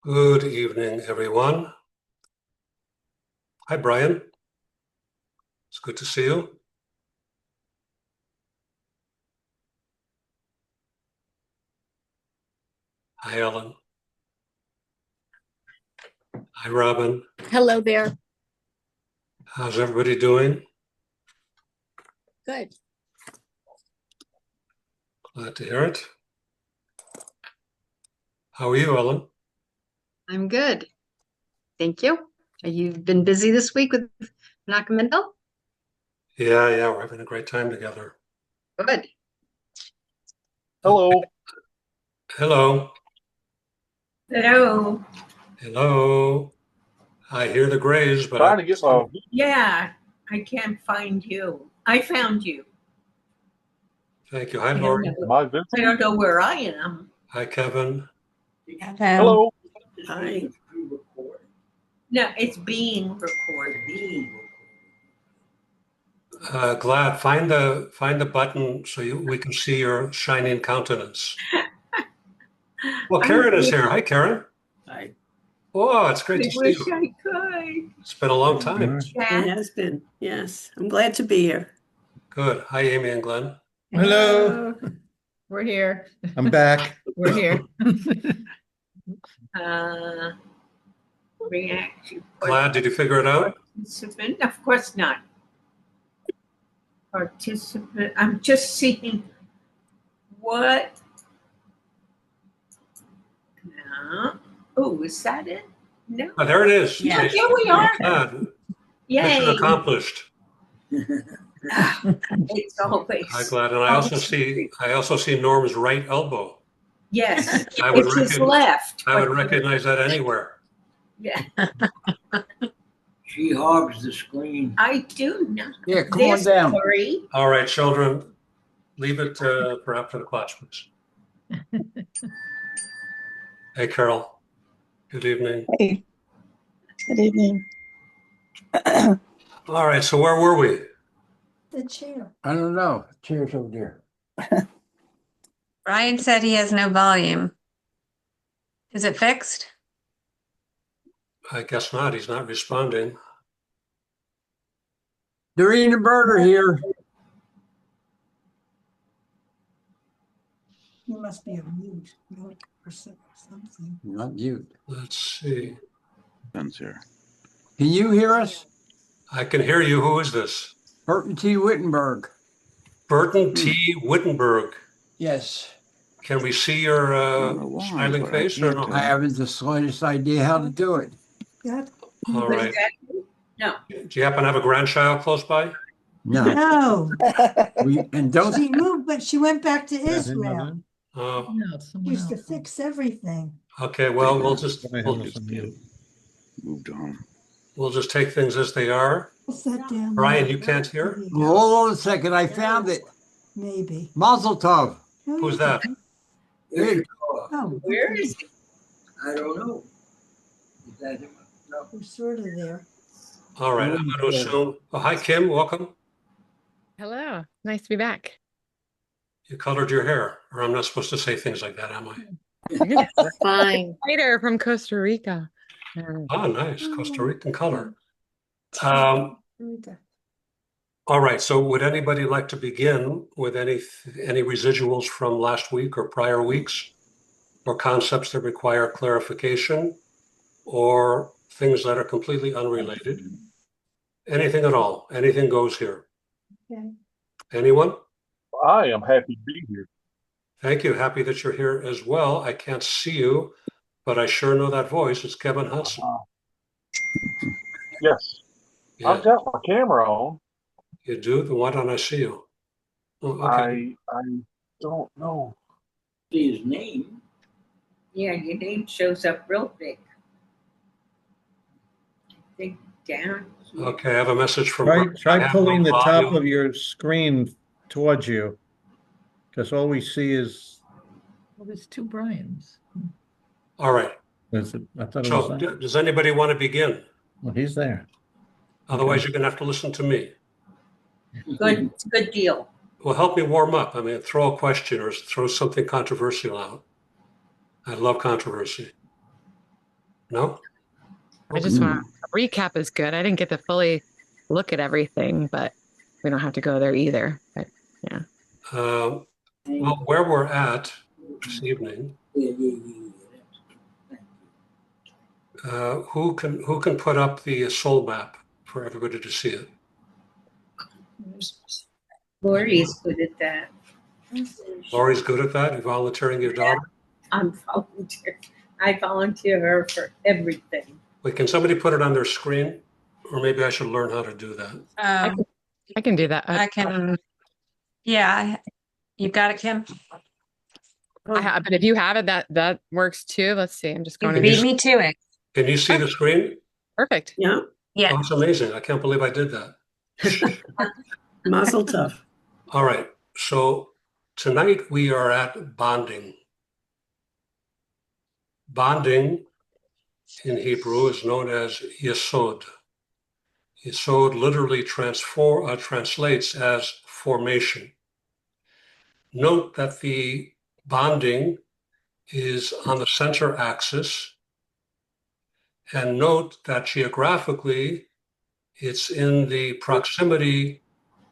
Good evening, everyone. Hi, Brian. It's good to see you. Hi, Ellen. Hi, Robin. Hello there. How's everybody doing? Good. Glad to hear it. How are you, Ellen? I'm good. Thank you. You've been busy this week with Nakamendo? Yeah, we're having a great time together. Good. Hello. Hello. Hello. Hello. I hear the grays, but Trying to get my. Yeah, I can't find you. I found you. Thank you. Hi, I don't Lori. know, My Vincent. I don't know where I am. Hi, Kevin. Hello. Hi. No, it's being recorded. Glad. Find the button so we can see your shining countenance. Well, Karen is here. Hi, Karen. Hi. Oh, it's great I to see wish you. I could. It's been a long time. It Chat. has been, yes. I'm glad to be here. Good. Hi, Amy and Glenn. Hello, We're here. I'm back. We're here. React to Glad. Did you figure it out? participant? Of course not. Participant. I'm just seeing what. No. Oh, is that it? No. Oh, there it is. Yeah. Jason. Here we are. Glad. Yay. Mission accomplished. It's always. Hi, Glad. And I also see Norm's right elbow. Yes. I would It's his recognize- left. I would recognize that anywhere. Yeah, She hogs the screen. I do not. Yeah, come on There's down. Lori. All right, children, leave it for after the class, please. Hey, Carol. Good evening. Hey, good evening. All right, so where were we? The chair. I don't know. Chair's over there. Brian said he has no volume. Is it fixed? I guess not. He's not responding. They're eating a burger here. You must be on mute, or something. Not mute. Let's see. Ben's here. Can you hear us? I can hear you. Who is this? Burton T. Wittenberg. Burton T. Wittenberg. Yes. Can we see your know why, smiling but I face or can't no? I haven't the slightest idea how to do it. That, All Was right. that- No. Do you happen to have a grandchild close by? No. no, And don't. she moved, but she went back to Israel. Oh, She used to fix everything. okay. Well, we'll just Moved on. we'll just take things as they are. What's that down Brian, there? you can't hear? Well, hold on a second. I found it. Maybe. Mazel tov. Who's that? Hey, Oh, Where is it? I don't know. Is that him? No. we're sort of there. All right. I'm going to assume. Oh, hi, Kim. Welcome. Hello, nice to be back. You colored your hair, or I'm not supposed to say things like that, am I? Fine. Fighter from Costa Rica. Oh, nice. Costa Rican color. All right. So would anybody like to begin with any residuals from last week or prior weeks, or concepts that require clarification, or things that are completely unrelated? Anything at all. Anything goes here. Okay. Anyone? I am happy to be here. Thank you. Happy that you're here as well. I can't see you, but I sure know that voice. It's Kevin Hudson. Yes. Yeah, I've got my camera on. you do? Then why don't I see you? Oh, okay. I don't know. See his name. Yeah, your name shows up real big. I think down here. Okay, I have a message from Try, Rick. I try have pulling no the top volume. of your screen towards you. Because all we see is, Well, there's two Brians. All right. I thought it So was that. does anybody want to begin? Well, he's there. Otherwise, you're going to have to listen to me. Good, good deal. Well, help me warm up. I mean, throw a question or throw something controversial out. I love controversy. No? I just want a recap is good. I didn't get to fully look at everything, but we don't have to go there either. But yeah. Well, where we're at this evening, who can put up the soul map for everybody to see it? Lori's good at that. Laurie's good at that. You're volunteering your daughter. I'm volunteer. I volunteer her for everything. Wait, can somebody put it on their screen? Or maybe I should learn how to do that. I can do that. I can. Yeah, you got it, Kim. But if you have it, that works too. Let's see. I'm just You going to beat me to it. Can you see the screen? Perfect. Yeah, Yeah. Oh, it's amazing. I can't believe I did that. Mazel tov. All right. So tonight we are at bonding. Bonding in Hebrew is known as yesod. Yesod literally translates as formation. Note that the bonding is on the center axis, and note that geographically it's in the proximity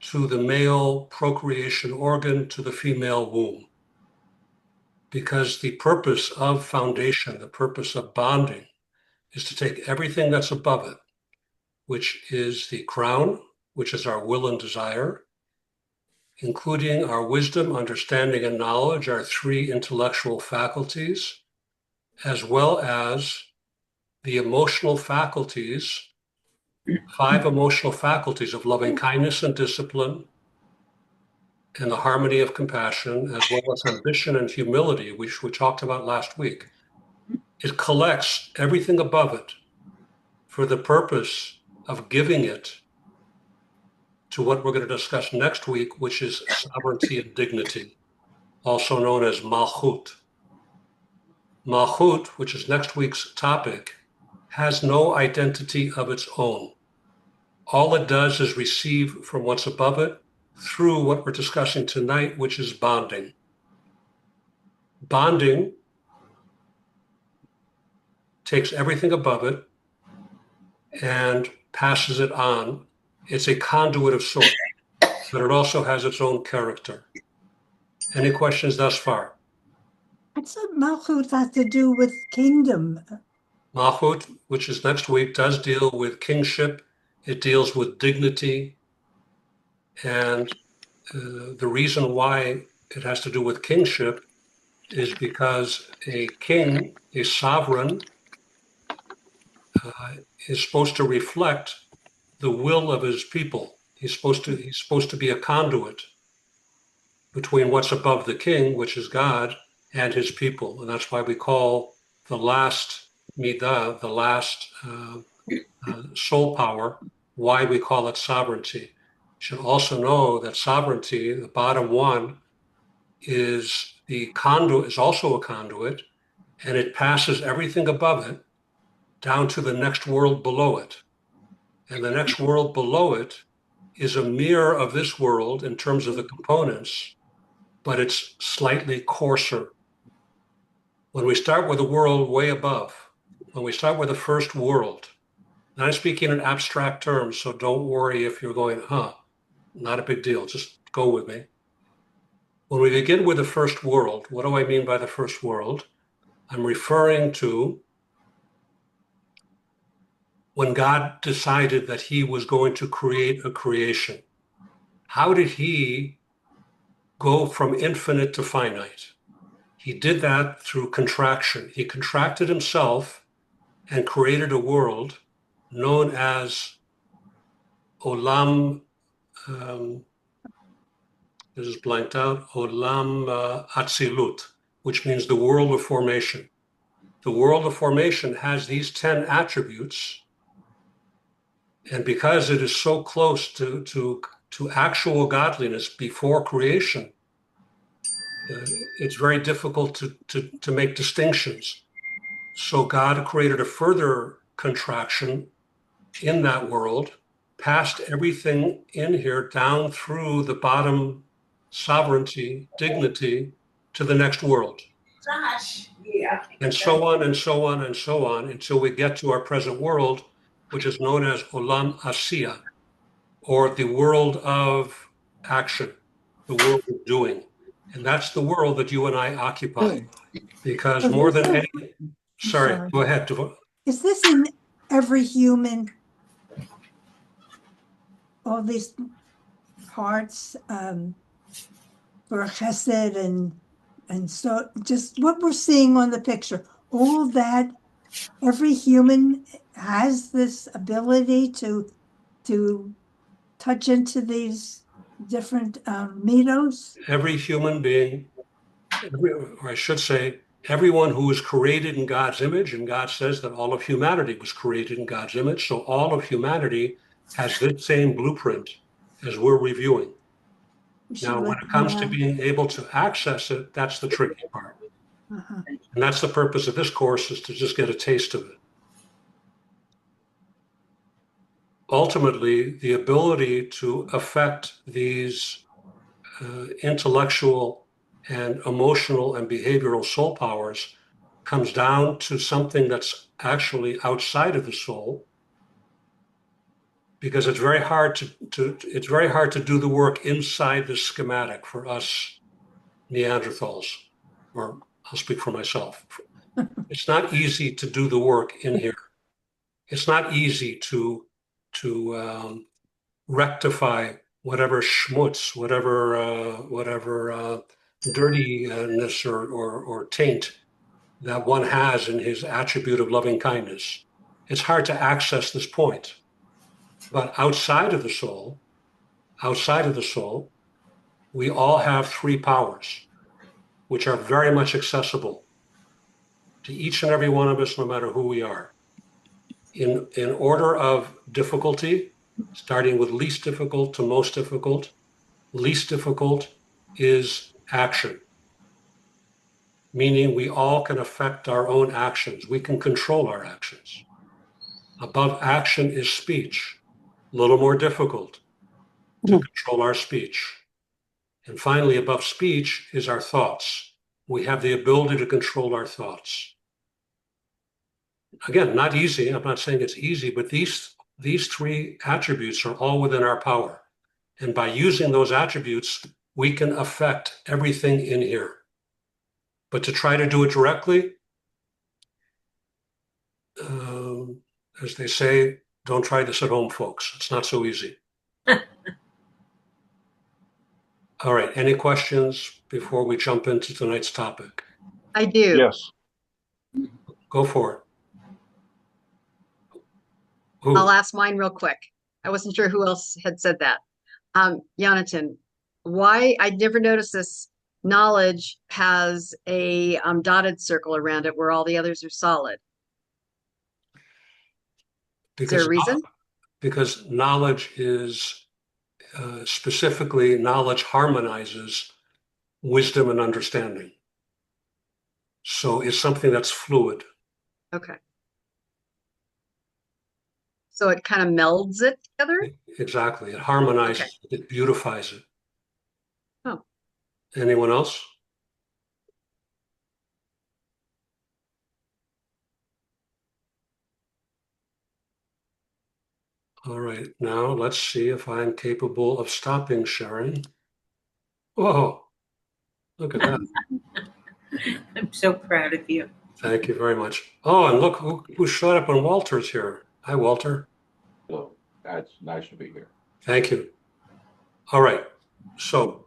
to the male procreation organ, to the female womb. Because the purpose of foundation, the purpose of bonding, is to take everything that's above it, which is the crown, which is our will and desire, including our wisdom, understanding, and knowledge, our three intellectual faculties, as well as the emotional faculties, 5 emotional faculties of loving kindness and discipline, and the harmony of compassion, as well as ambition and humility, which we talked about last week. It collects everything above it for the purpose of giving it to what we're going to discuss next week, which is sovereignty and dignity, also known as Malchut. Malchut, which is next week's topic, has no identity of its own. All it does is receive from what's above it through what we're discussing tonight, which is bonding. Bonding takes everything above it and passes it on. It's a conduit of sorts, but it also has its own character. Any questions thus far? What's that Malchut has to do with kingdom? Malchut, which is next week, does deal with kingship. It deals with dignity. And the reason why it has to do with kingship is because a king, a sovereign, is supposed to reflect the will of his people. He's supposed to be a conduit between what's above the king, which is God, and his people. And that's why we call the last midah, the last soul power, why we call it sovereignty. You should also know that sovereignty, the bottom one, is also a conduit, and it passes everything above it down to the next world below it. And the next world below it is a mirror of this world in terms of the components, but it's slightly coarser. When we start with a world way above, when we start with the first world, and I'm speaking in abstract terms, so don't worry if you're going, not a big deal, just go with me. When we begin with the first world, what do I mean by the first world? I'm referring to when God decided that he was going to create a creation. How did he go from infinite to finite? He did that through contraction. He contracted himself and created a world known as Olam, this is blanked out, Olam Atzilut, which means the world of formation. The world of formation has these 10 attributes, and because it is so close to actual godliness before creation, it's very difficult to make distinctions. So God created a further contraction in that world, passed everything in here down through the bottom, sovereignty, dignity, to the next world. Yeah. and so on and so on and so on until we get to our present world, which is known as Olam Asiya, or the world of action, the world of doing. And that's the world that you and I occupy. Because So more this than is- any, sorry, go ahead. Is this in every human? All these parts, for chesed and so just what we're seeing on the picture, all that, every human has this ability to touch into these different middos. Every human being, or I should say, everyone who is created in God's image, and God says that all of humanity was created in God's image. So all of humanity has this same blueprint as we're reviewing. Now, when it comes to being able to access it, that's the tricky part. And that's the purpose of this course, is to just get a taste of it. Ultimately, the ability to affect these intellectual and emotional and behavioral soul powers comes down to something that's actually outside of the soul, because it's very hard to do the work inside the schematic for us Neanderthals, or I'll speak for myself. It's not easy to do the work in here. It's not easy to rectify whatever schmutz, whatever dirtiness or taint that one has in his attribute of loving kindness. It's hard to access this point. But outside of the soul, we all have three powers, which are very much accessible to each and every one of us, no matter who we are. In order of difficulty, starting with least difficult to most difficult, least difficult is action, meaning we all can affect our own actions. We can control our actions. Above action is speech, a little more difficult to control our speech. And finally, above speech is our thoughts. We have the ability to control our thoughts. Again, not easy. I'm not saying it's easy, but these three attributes are all within our power. And by using those attributes, we can affect everything in here. But to try to do it directly, as they say, don't try this at home, folks. It's not so easy. All right. Any questions before we jump into tonight's topic? I do. Yes. Go for it. Who? I'll ask mine real quick. I wasn't sure who else had said that. Jonathan, why I never noticed this knowledge has a dotted circle around it where all the others are solid. Is there a reason? Because knowledge is specifically, knowledge harmonizes wisdom and understanding. So it's something that's fluid. Okay. So it kind of melds it together? Exactly. It harmonizes, it beautifies it. Oh. Anyone else? All right, now let's see if I'm capable of stopping sharing. Whoa, look at that. I'm so proud of you. Thank you very much. Oh, and look who showed up when Walter's here. Hi, Walter. Hello. It's nice to be here. Thank you. All right, so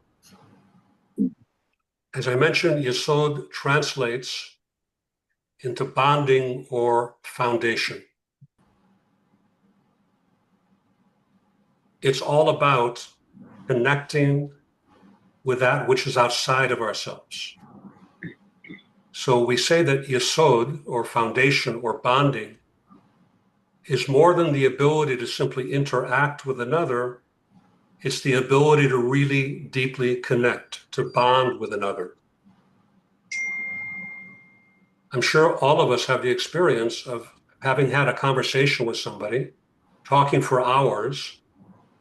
as I mentioned, Yesod translates into bonding or foundation. It's all about connecting with that which is outside of ourselves. So we say that Yesod, or foundation or bonding, is more than the ability to simply interact with another. It's the ability to really deeply connect, to bond with another. I'm sure all of us have the experience of having had a conversation with somebody, talking for hours,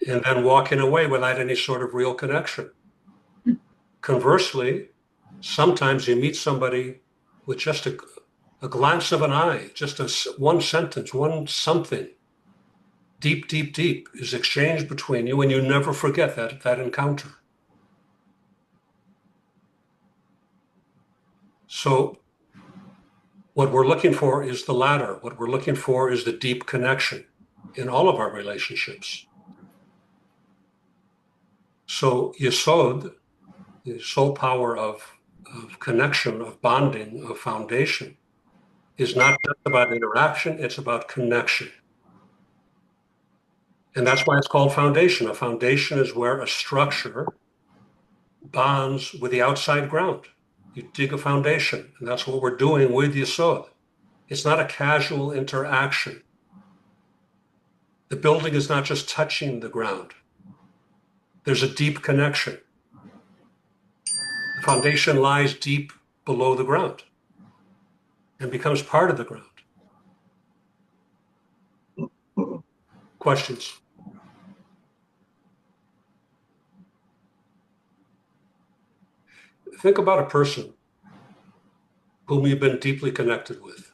and then walking away without any sort of real connection. Conversely, sometimes you meet somebody with just a glance of an eye, just one sentence, one something, deep, deep, deep, is exchanged between you, and you never forget that encounter. So what we're looking for is the latter. What we're looking for is the deep connection in all of our relationships. So Yesod, the soul power of connection, of bonding, of foundation, is not just about interaction, it's about connection. And that's why it's called foundation. A foundation is where a structure bonds with the outside ground. You dig a foundation, and that's what we're doing with Yesod. It's not a casual interaction. The building is not just touching the ground. There's a deep connection. The foundation lies deep below the ground and becomes part of the ground. Questions? Think about a person whom you've been deeply connected with.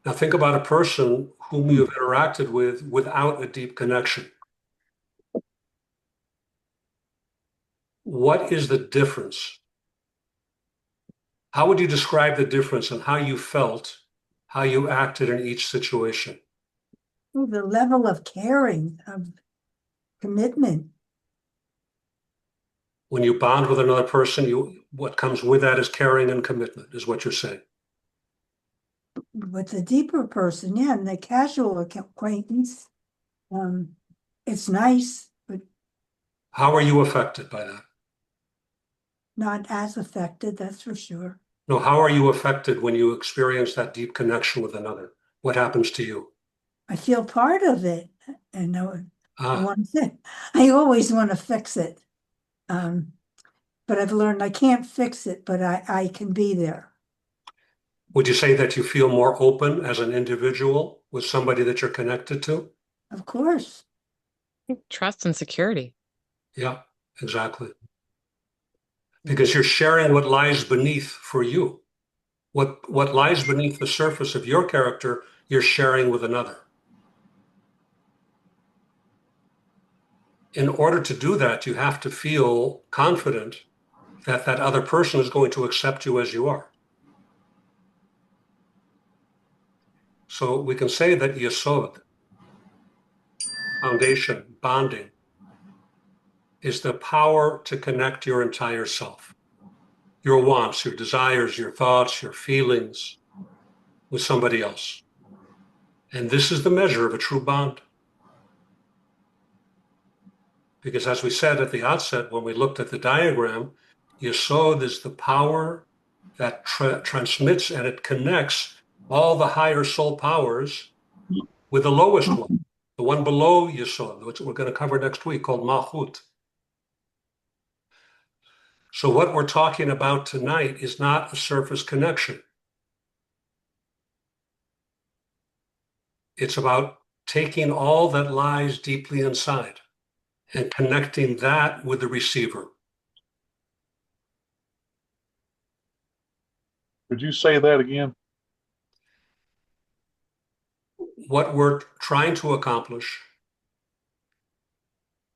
Now think about a person whom you've interacted with without a deep connection. What is the difference? How would you describe the difference in how you felt, how you acted in each situation? Oh, the level of caring, of commitment. When you bond with another person, what comes with that is caring and commitment, is what you're saying. With the deeper person, yeah, and the casual acquaintance, it's nice, but How are you affected by that? not as affected, that's for sure. No, how are you affected when you experience that deep connection with another? What happens to you? I feel part of it, and Ah, I always want to fix it. But I've learned I can't fix it, but I can be there. would you say that you feel more open as an individual with somebody that you're connected to? Of course. Trust and security. Yeah, exactly. Because you're sharing what lies beneath for you. What lies beneath the surface of your character, you're sharing with another. In order to do that, you have to feel confident that that other person is going to accept you as you are. So we can say that Yesod, foundation, bonding, is the power to connect your entire self, your wants, your desires, your thoughts, your feelings with somebody else. And this is the measure of a true bond. Because as we said at the outset, when we looked at the diagram, Yesod is the power that transmits and it connects all the higher soul powers with the lowest one, the one below Yesod, which we're going to cover next week, called Malchut. So what we're talking about tonight is not a surface connection. It's about taking all that lies deeply inside and connecting that with the receiver. Could you say that again? What we're trying to accomplish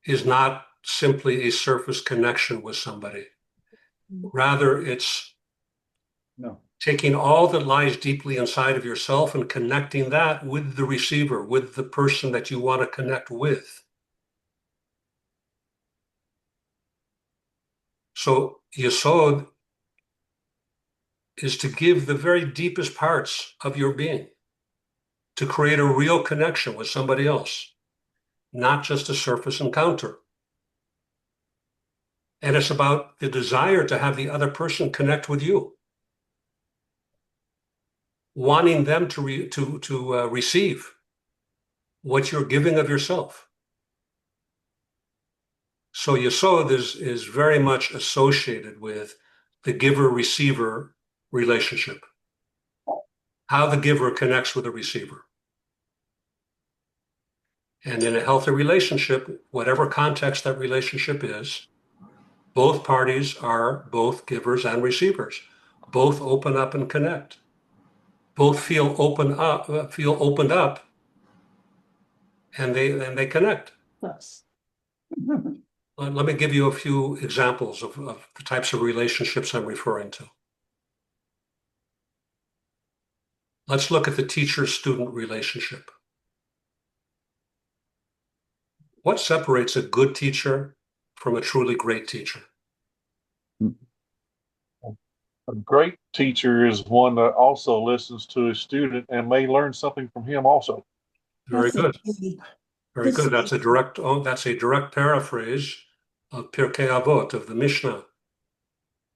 is not simply a surface connection with somebody. Rather, it's taking all that lies deeply inside of yourself and connecting that with the receiver, with the person that you want to connect with. So Yesod is to give the very deepest parts of your being, to create a real connection with somebody else, not just a surface encounter. And it's about the desire to have the other person connect with you, wanting them to receive what you're giving of yourself. So Yesod is very much associated with the giver-receiver relationship, how the giver connects with the receiver. And in a healthy relationship, whatever context that relationship is, both parties are both givers and receivers. Both open up and connect. Both feel opened up, and they connect. Plus. Let me give you a few examples of the types of relationships I'm referring to. Let's look at the teacher-student relationship. What separates a good teacher from a truly great teacher? A great teacher is one that also listens to his student and may learn something from him also. Very That's a good. key. Very This good. is- That's a direct paraphrase of Pirkei Avot, of the Mishnah,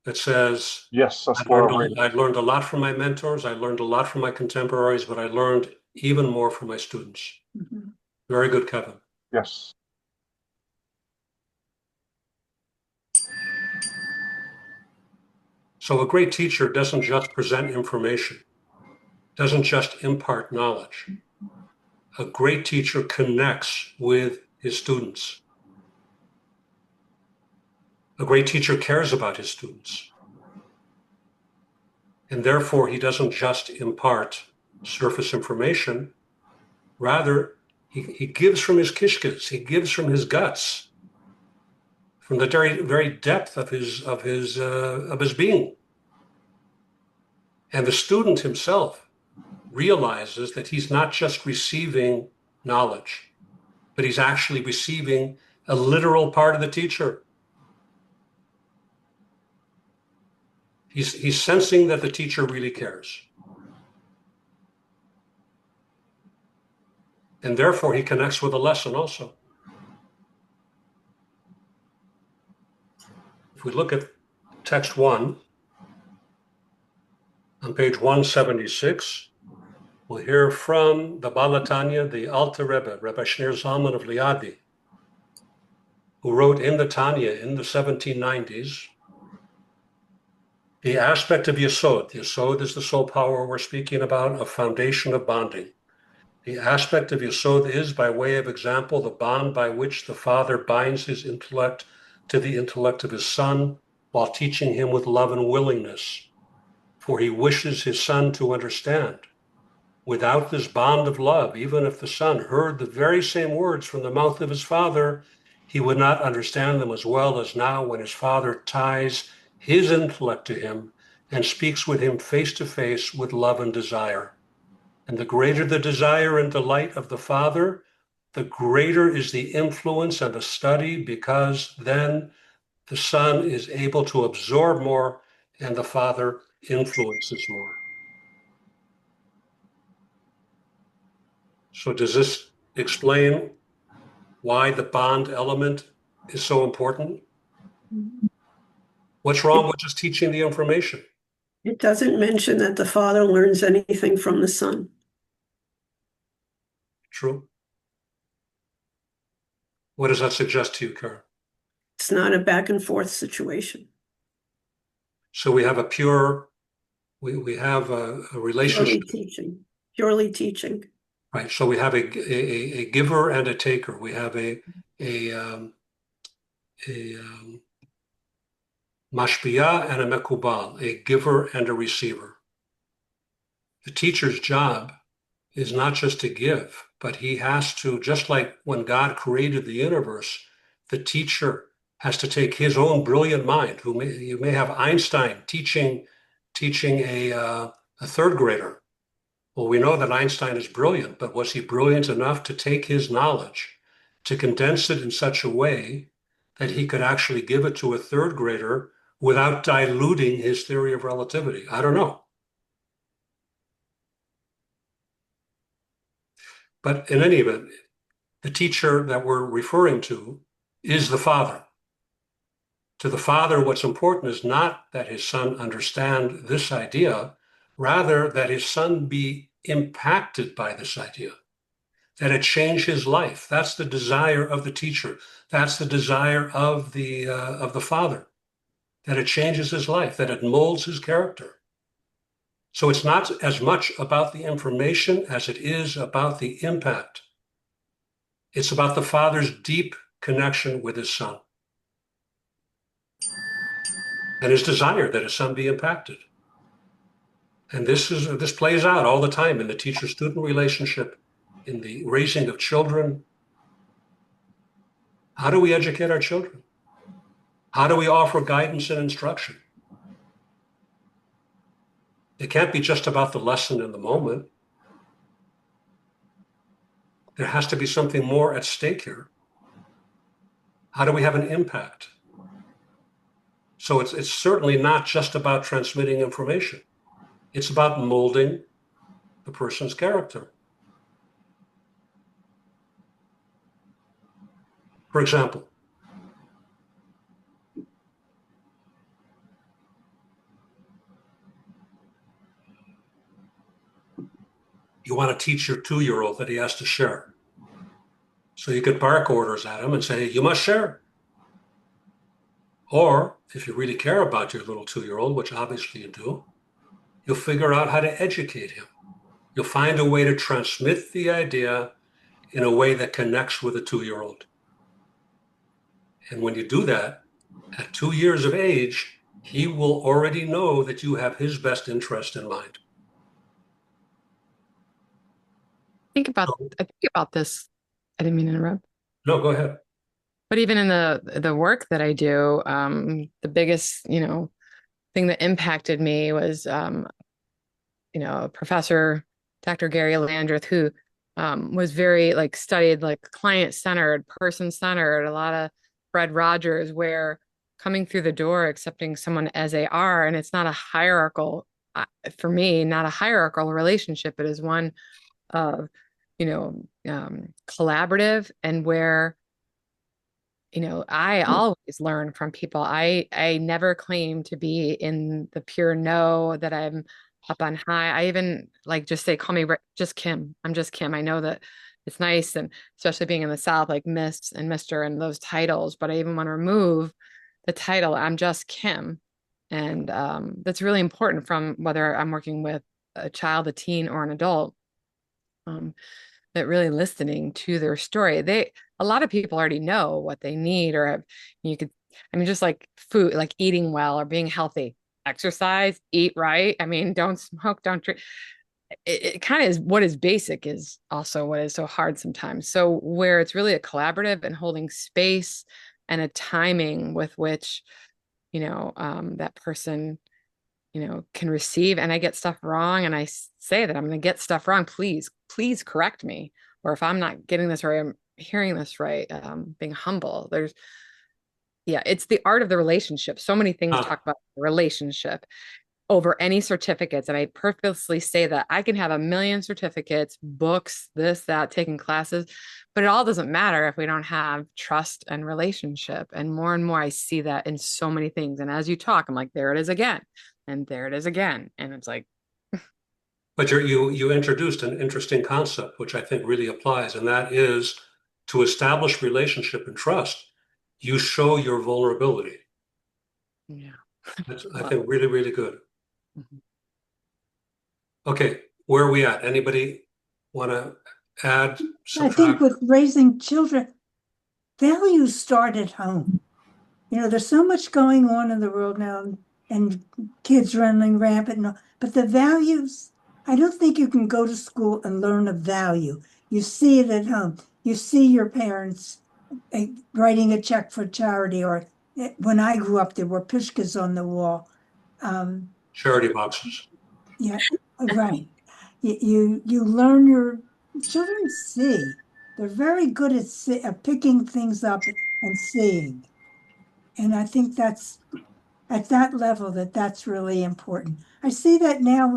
that says, Yes, that's where I read it. I learned a lot from my mentors, I learned a lot from my contemporaries, but I learned even more from my students. Mhm. Very good, Kevin. Yes. So a great teacher doesn't just present information, doesn't just impart knowledge. A great teacher connects with his students. A great teacher cares about his students. And therefore, he doesn't just impart surface information. Rather, he gives from his kishkas, he gives from his guts, from the very, very depth of his being. And the student himself realizes that he's not just receiving knowledge, but he's actually receiving a literal part of the teacher. He's sensing that the teacher really cares. And therefore, he connects with the lesson also. If we look at text 1, on page 176, we'll hear from the Baal HaTanya, the Alter Rebbe, Rebbe Shneur Zalman of Liadi, who wrote in the Tanya in the 1790s, the aspect of Yesod. Yesod is the soul power we're speaking about, a foundation of bonding. The aspect of Yesod is, by way of example, the bond by which the father binds his intellect to the intellect of his son while teaching him with love and willingness, for he wishes his son to understand. Without this bond of love, even if the son heard the very same words from the mouth of his father, he would not understand them as well as now when his father ties his intellect to him and speaks with him face to face with love and desire. And the greater the desire and delight of the father, the greater is the influence and the study, because then the son is able to absorb more and the father influences more. So does this explain why the bond element is so important? What's wrong with just teaching the information? It doesn't mention that the father learns anything from the son. True. What does that suggest to you, Karen? It's not a back and forth situation. So we have a pure, we have a relationship. Purely teaching. Right. So we have a giver and a taker. We have a mashpia and a mekubal, a giver and a receiver. The teacher's job is not just to give, but he has to, just like when God created the universe, the teacher has to take his own brilliant mind. You may have Einstein teaching a third grader. Well, we know that Einstein is brilliant, but was he brilliant enough to take his knowledge, to condense it in such a way that he could actually give it to a third grader without diluting his theory of relativity? I don't know. But in any event, the teacher that we're referring to is the father. To the father, what's important is not that his son understand this idea, rather that his son be impacted by this idea, that it change his life. That's the desire of the teacher. That's the desire of the father, that it changes his life, that it molds his character. So it's not as much about the information as it is about the impact. It's about the father's deep connection with his son and his desire that his son be impacted. And this plays out all the time in the teacher-student relationship, in the raising of children. How do we educate our children? How do we offer guidance and instruction? It can't be just about the lesson in the moment. There has to be something more at stake here. How do we have an impact? So it's certainly not just about transmitting information. It's about molding the person's character. For example, you want to teach your 2-year-old that he has to share. So you could bark orders at him and say, you must share. Or if you really care about your little 2-year-old, which obviously you do, you'll figure out how to educate him. You'll find a way to transmit the idea in a way that connects with a 2-year-old. And when you do that, at 2 years of age, he will already know that you have his best interest in mind. I think about this. I didn't mean to interrupt. No, go ahead. But even in the work that I do, the biggest, thing that impacted me was, Professor Dr. Gary Landreth, who was very studied client-centered, person-centered, a lot of Fred Rogers, where coming through the door, accepting someone as they are, and it's not a hierarchical, for me, not a hierarchical relationship. It is one of, collaborative, and where, I always learn from people. I never claim to be in the pure know that I'm up on high. I even just say, call me just Kim. I'm just Kim. I know that it's nice, and especially being in the South, like Miss and Mr. and those titles, but I even want to remove the title, I'm just Kim. And that's really important, from whether I'm working with a child, a teen, or an adult, that really listening to their story. A lot of people already know what they need, or just like food, like eating well or being healthy, exercise, eat right. Don't smoke, don't drink. It kind of is what is basic is also what is so hard sometimes. So where it's really a collaborative and holding space and a timing with which, that person, can receive. And I get stuff wrong, and I say that I'm going to get stuff wrong. Please correct me. Or if I'm not getting this right, I'm hearing this right, being humble. It's the art of the relationship. So many things talk about the relationship over any certificates. And I purposely say that I can have 1 million certificates, books, this, that, taking classes, but it all doesn't matter if we don't have trust and relationship. And more I see that in so many things. And as you talk, I'm like, there it is again. And there it is again. And it's like. But you introduced an interesting concept, which I think really applies. And that is, to establish relationship and trust, you show your vulnerability. Yeah. That's, I think, really, really good. Mm-hmm. Okay, where are we at? Anybody want to add? I think with raising children, values start at home. There's so much going on in the world now, and kids running rampant, but the values, I don't think you can go to school and learn a value. You see it at home. You see your parents writing a check for charity, or when I grew up, there were pishkas on the wall. Charity boxes. Yeah, right. You learn, your children see. They're very good at picking things up and seeing. And I think that's at that level that's really important. I see that now.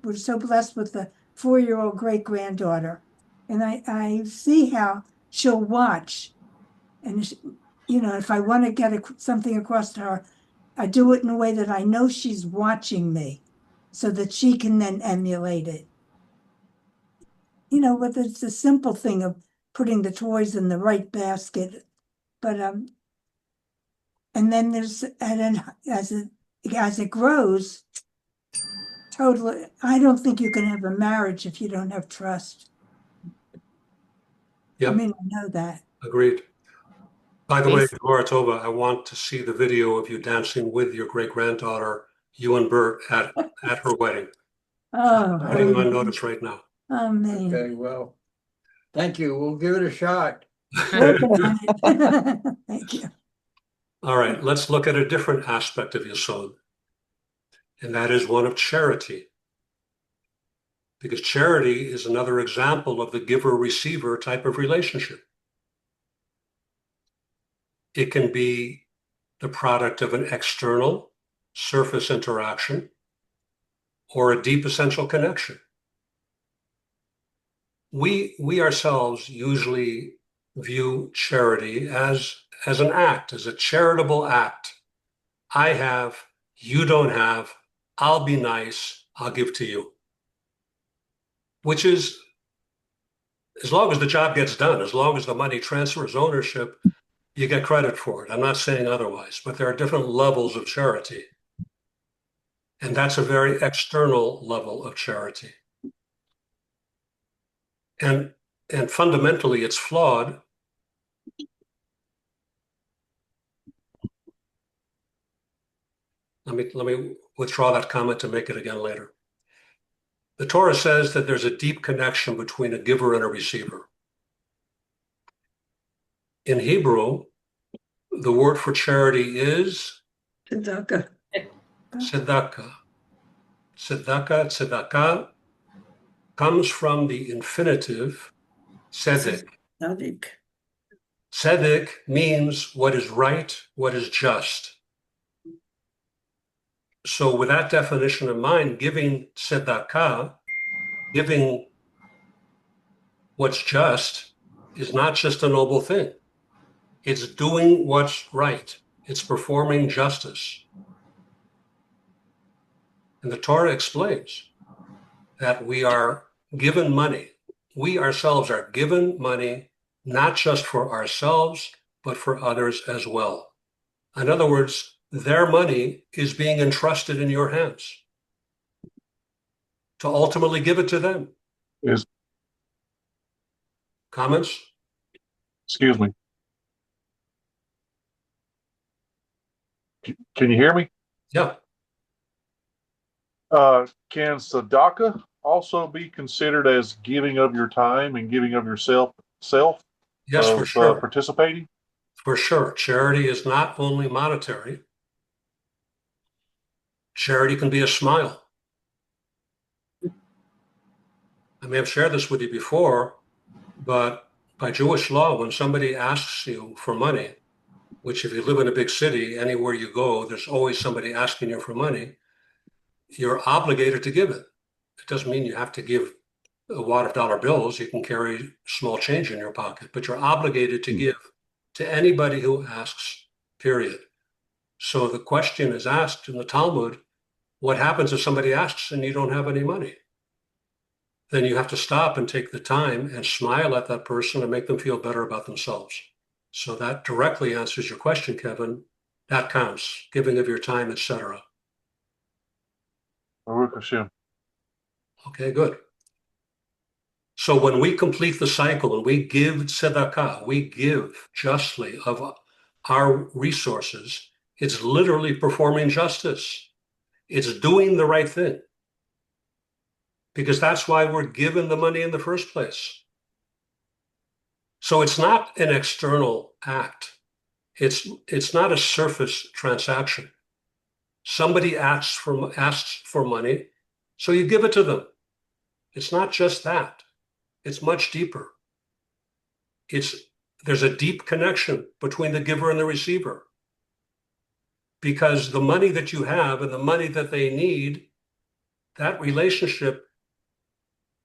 We're so blessed with the 4-year-old great-granddaughter. And I see how she'll watch. And, if I want to get something across to her, I do it in a way that I know she's watching me, so that she can then emulate it. But it's a simple thing of putting the toys in the right basket. But and then there's, and then as it grows, totally, I don't think you can have a marriage if you don't have trust. I Yep, mean, I know that. agreed. By the way, Bas- Laura Tova, I want to see the video of you dancing with your great-granddaughter, you and Bert, at her wedding. Oh, Putting you on man. notice right now. Oh, man. Okay, well, thank you. We'll give it a shot. Working on it. Thank you. All right, let's look at a different aspect of Yesod, and that is one of charity. Because charity is another example of the giver-receiver type of relationship. It can be the product of an external surface interaction or a deep essential connection. We ourselves usually view charity as an act, as a charitable act. I have, you don't have, I'll be nice, I'll give to you. Which is, as long as the job gets done, as long as the money transfers ownership, you get credit for it. I'm not saying otherwise, but there are different levels of charity. And that's a very external level of charity. And fundamentally, it's flawed. Let me withdraw that comment to make it again later. The Torah says that there's a deep connection between a giver and a receiver. In Hebrew, the word for charity is Tzedakah. tzedakah. Tzedakah comes from the infinitive tzedek. Tzadik. Tzedek means what is right, what is just. So with that definition in mind, giving tzedakah, giving what's just, is not just a noble thing. It's doing what's right. It's performing justice. And the Torah explains that we are given money. We ourselves are given money, not just for ourselves, but for others as well. In other words, their money is being entrusted in your hands to ultimately give it to them. Is Comments? excuse me. Can you hear me? Yeah. Can tzedakah also be considered as giving of your time and giving of yourself Yes, for of sure. participating? For sure. Charity is not only monetary. Charity can be a smile. I may have shared this with you before, but by Jewish law, when somebody asks you for money, which if you live in a big city, anywhere you go, there's always somebody asking you for money, you're obligated to give it. It doesn't mean you have to give a wad of dollar bills. You can carry small change in your pocket, but you're obligated to give to anybody who asks, period. So the question is asked in the Talmud, what happens if somebody asks and you don't have any money? Then you have to stop and take the time and smile at that person and make them feel better about themselves. So that directly answers your question, Kevin. That counts, giving of your time, etc. Baruch Hashem. Okay, good. So when we complete the cycle and we give tzedakah, we give justly of our resources, it's literally performing justice. It's doing the right thing. Because that's why we're given the money in the first place. So it's not an external act. It's not a surface transaction. Somebody asks for money, so you give it to them. It's not just that. It's much deeper. There's a deep connection between the giver and the receiver. Because the money that you have and the money that they need, that relationship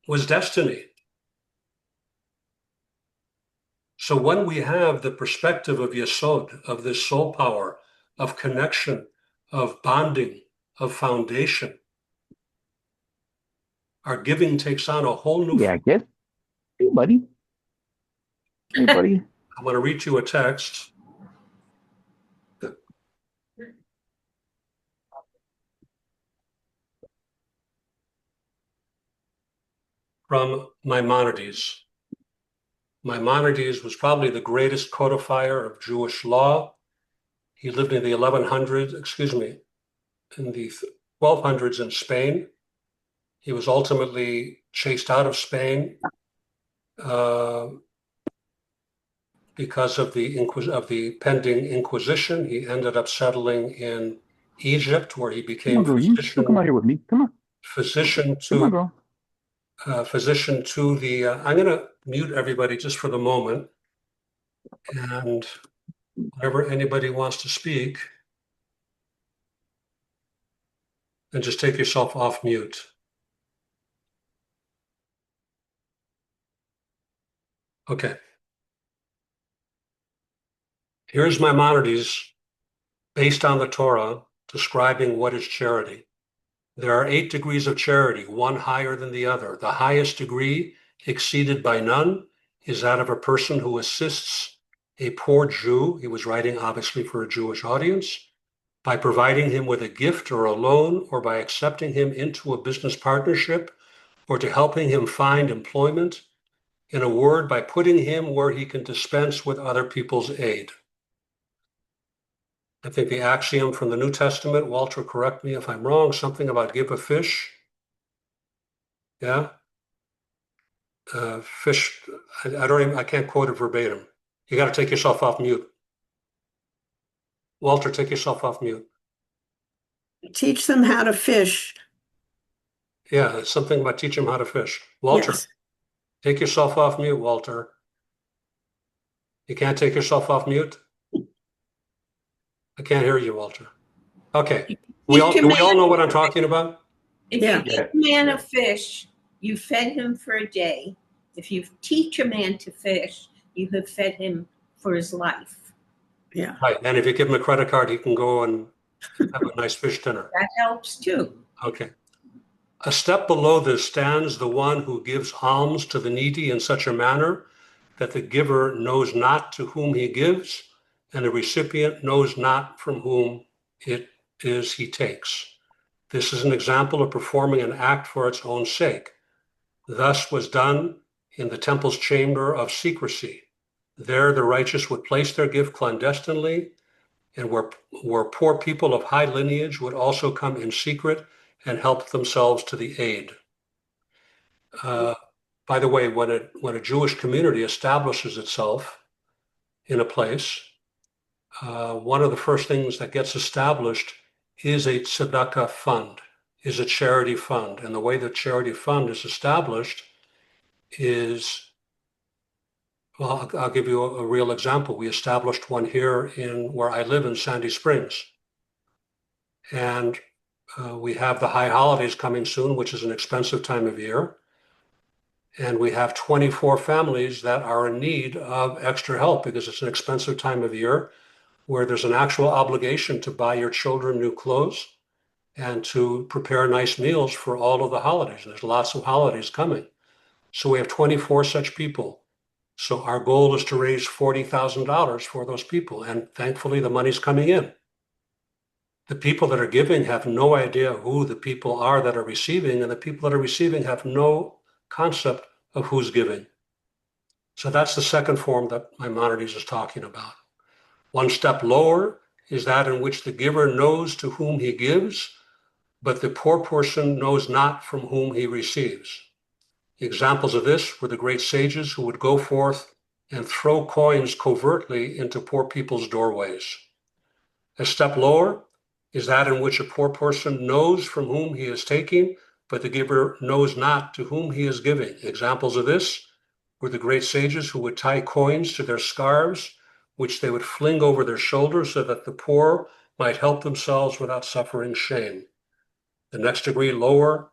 was destiny. So when we have the perspective of Yesod, of this soul power, of connection, of bonding, of foundation, our giving takes on a whole new. Yeah, kid. Hey, buddy. Hey, buddy. I'm going to read you a text. From Maimonides. Maimonides was probably the greatest codifier of Jewish law. He lived in the 1100s, in the 1200s in Spain. He was ultimately chased out of Spain because of the pending Inquisition. He ended up settling in Egypt, where he Come became on, girl. You still come out here with me. Come on. physician Come on, to girl. I'm going to mute everybody just for the moment, and whenever anybody wants to speak, then just take yourself off mute. Okay. Here's Maimonides, based on the Torah, describing what is charity. There are 8 degrees of charity, one higher than the other. The highest degree, exceeded by none, is that of a person who assists a poor Jew. He was writing obviously for a Jewish audience, by providing him with a gift or a loan, or by accepting him into a business partnership, or to helping him find employment. In a word, by putting him where he can dispense with other people's aid. I think the axiom from the New Testament, Walter, correct me if I'm wrong, something about give a fish. Yeah? Fish, I can't quote it verbatim. You got to take yourself off mute. Walter, take yourself off mute. Teach them how to fish. Yeah, it's something about teach them how to fish. Walter, Yes. take yourself off mute, Walter. You can't take yourself off mute? I can't hear you, Walter. Okay. Do we all know what I'm talking about? If Yeah. you give a man a fish, you fed him for a day. If you teach a man to fish, you have fed him for his life. Yeah. Right. And if you give him a credit card, he can go and have a nice fish dinner. That helps too. Okay. A step below this stands the one who gives alms to the needy in such a manner that the giver knows not to whom he gives, and the recipient knows not from whom it is he takes. This is an example of performing an act for its own sake. Thus was done in the temple's chamber of secrecy. There the righteous would place their gift clandestinely, and where poor people of high lineage would also come in secret and help themselves to the aid. By the way, when a Jewish community establishes itself in a place, one of the first things that gets established is a tzedakah fund, is a charity fund. And the way the charity fund is established is, well, I'll give you a real example. We established one here in where I live in Sandy Springs. And we have the high holidays coming soon, which is an expensive time of year. And we have 24 families that are in need of extra help because it's an expensive time of year where there's an actual obligation to buy your children new clothes and to prepare nice meals for all of the holidays. There's lots of holidays coming. So we have 24 such people. So our goal is to raise $40,000 for those people. And thankfully, the money's coming in. The people that are giving have no idea who the people are that are receiving, and the people that are receiving have no concept of who's giving. So that's the second form that Maimonides is talking about. One step lower is that in which the giver knows to whom he gives, but the poor person knows not from whom he receives. Examples of this were the great sages who would go forth and throw coins covertly into poor people's doorways. A step lower is that in which a poor person knows from whom he is taking, but the giver knows not to whom he is giving. Examples of this were the great sages who would tie coins to their scarves, which they would fling over their shoulders so that the poor might help themselves without suffering shame. The next degree lower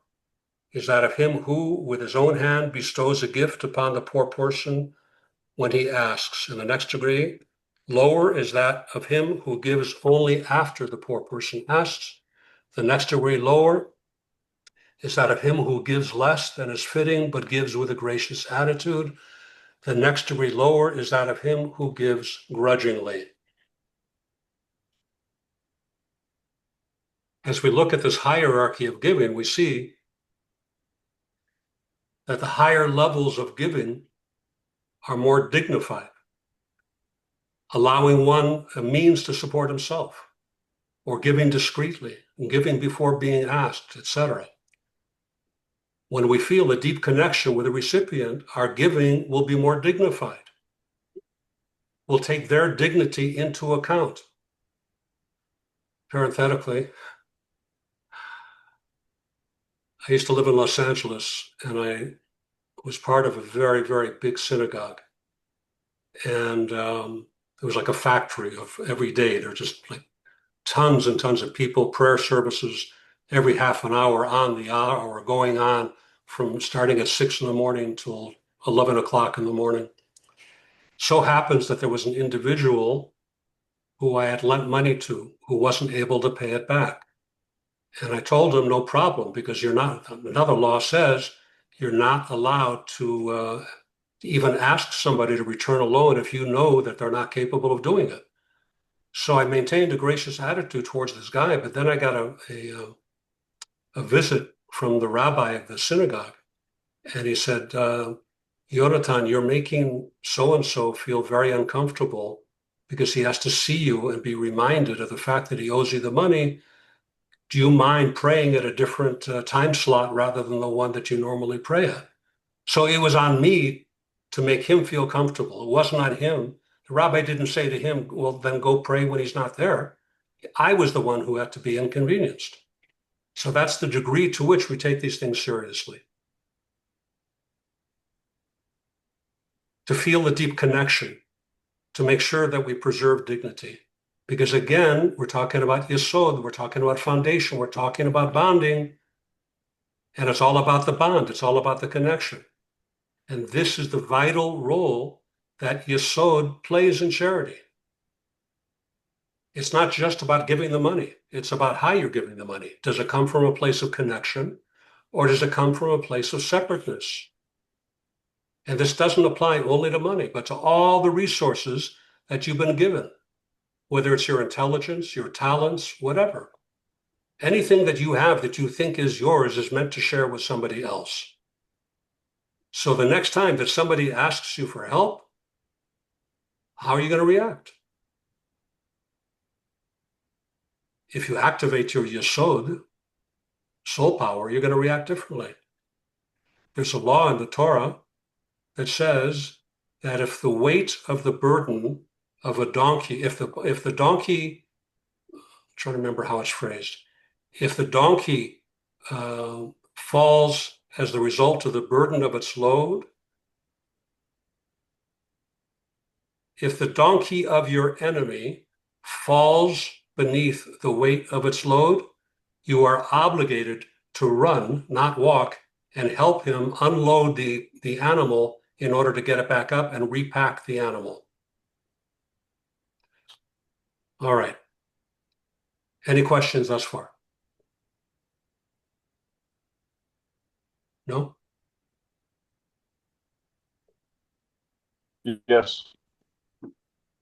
is that of him who, with his own hand, bestows a gift upon the poor person when he asks. And the next degree lower is that of him who gives only after the poor person asks. The next degree lower is that of him who gives less than is fitting, but gives with a gracious attitude. The next degree lower is that of him who gives grudgingly. As we look at this hierarchy of giving, we see that the higher levels of giving are more dignified, allowing one a means to support himself, or giving discreetly, and giving before being asked, etc. When we feel a deep connection with the recipient, our giving will be more dignified. We'll take their dignity into account. Parenthetically, I used to live in Los Angeles, and I was part of a very, very big synagogue. And it was like a factory of every day. There were just like tons and tons of people, prayer services every half an hour on the hour, going on from starting at 6 in the morning till 11 o'clock in the morning. So happens that there was an individual who I had lent money to who wasn't able to pay it back. And I told him, no problem, because you're not, another law says you're not allowed to even ask somebody to return a loan if you know that they're not capable of doing it. So I maintained a gracious attitude towards this guy, but then I got a visit from the rabbi of the synagogue, and he said, Yonatan, you're making so-and-so feel very uncomfortable because he has to see you and be reminded of the fact that he owes you the money. Do you mind praying at a different time slot rather than the one that you normally pray at? So it was on me to make him feel comfortable. It wasn't on him. The rabbi didn't say to him, well, then go pray when he's not there. I was the one who had to be inconvenienced. So that's the degree to which we take these things seriously. To feel a deep connection, to make sure that we preserve dignity. Because again, we're talking about yesod, we're talking about foundation, we're talking about bonding, and it's all about the bond, it's all about the connection. And this is the vital role that yesod plays in charity. It's not just about giving the money, it's about how you're giving the money. Does it come from a place of connection, or does it come from a place of separateness? And this doesn't apply only to money, but to all the resources that you've been given, whether it's your intelligence, your talents, whatever. Anything that you have that you think is yours is meant to share with somebody else. So the next time that somebody asks you for help, how are you going to react? If you activate your yesod, soul power, you're going to react differently. There's a law in the Torah that says that if the weight of the burden of a donkey, if the donkey, I'm trying to remember how it's phrased, if the donkey falls as the result of the burden of its load, if the donkey of your enemy falls beneath the weight of its load, you are obligated to run, not walk, and help him unload the animal in order to get it back up and repack the animal. All right. Any questions thus far? No? Yes.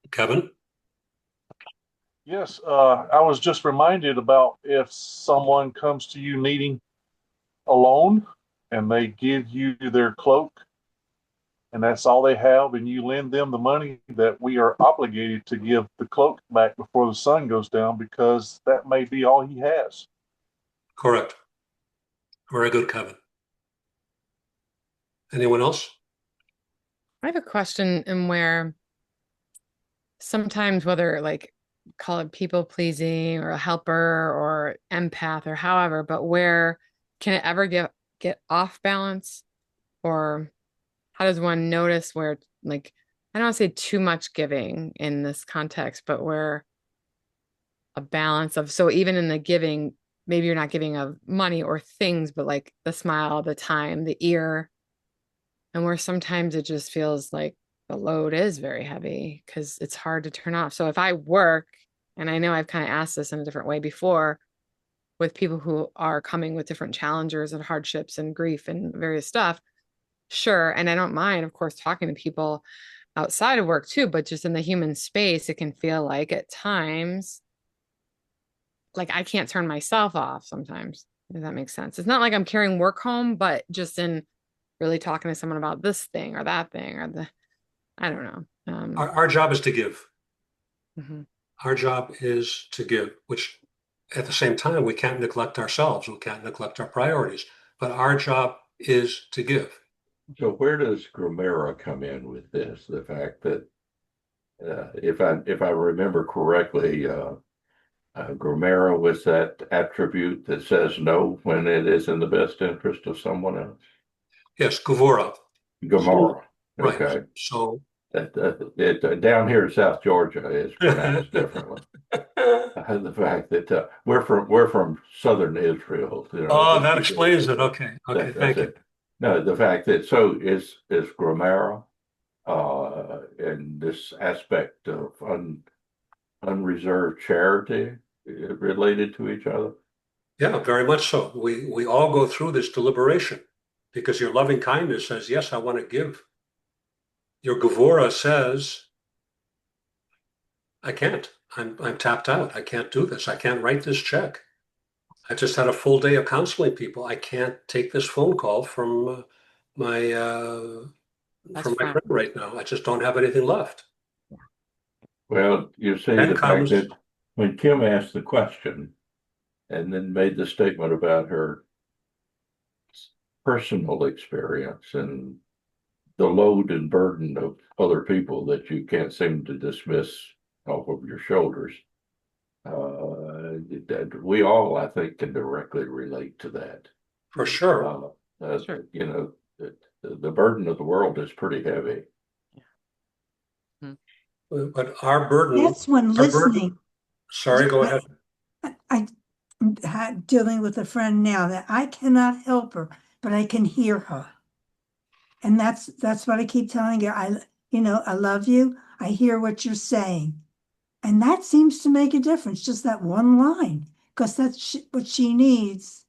Kevin? Yes. I was just reminded about if someone comes to you needing a loan and they give you their cloak and that's all they have, and you lend them the money, that we are obligated to give the cloak back before the sun goes down, because that may be all he has. Correct. Very good, Kevin. Anyone else? I have a question in where sometimes, whether like call it people pleasing or a helper or empath or however, but where can it ever get off balance? Or how does one notice where, like, I don't want to say too much giving in this context, but where a balance of, so even in the giving, maybe you're not giving of money or things, but like the smile, the time, the ear, and where sometimes it just feels like the load is very heavy because it's hard to turn off. So if I work, and I know I've kind of asked this in a different way before, with people who are coming with different challenges and hardships and grief and various stuff, sure. And I don't mind, of course, talking to people outside of work too, but just in the human space, it can feel like at times, like I can't turn myself off sometimes, if that makes sense. It's not like I'm carrying work home, but just in really talking to someone about this thing or that thing or I don't know. Our job is to give. Mhm. Our job is to give, which at the same time, we can't neglect ourselves. We can't neglect our priorities, but our job is to give. So where does Gramera come in with this? The fact that, if I remember correctly, Gramera was that attribute that says no when it is in the best interest of someone else? Yes, Gevura. Gomorrah. Right. Okay. So down here in South Georgia is pronounced differently. The fact that we're from southern Israel. Oh, that explains it. Okay. Okay. Thank you. No, the fact that so is Gramera in this aspect of unreserved charity related to each other? Yeah, very much so. We all go through this deliberation because your loving kindness says, yes, I want to give. Your Gevura says, I can't. I'm tapped out. I can't do this. I can't write this check. I just had a full day of counseling people. I can't take this phone call from my friend right now. I just don't have anything left. Well, you see Then the comes, fact that when Kim asked the question and then made the statement about her personal experience and the load and burden of other people that you can't seem to dismiss off of your shoulders, that we all, I think, can directly relate to that. For sure. Sure. You know, the burden of the world is pretty heavy. But our burden. That's when our burden- listening. Sorry, go ahead. I'm dealing with a friend now that I cannot help her, but I can hear her. And that's what I keep telling her. I love you. I hear what you're saying. And that seems to make a difference, just that one line, because that's what she needs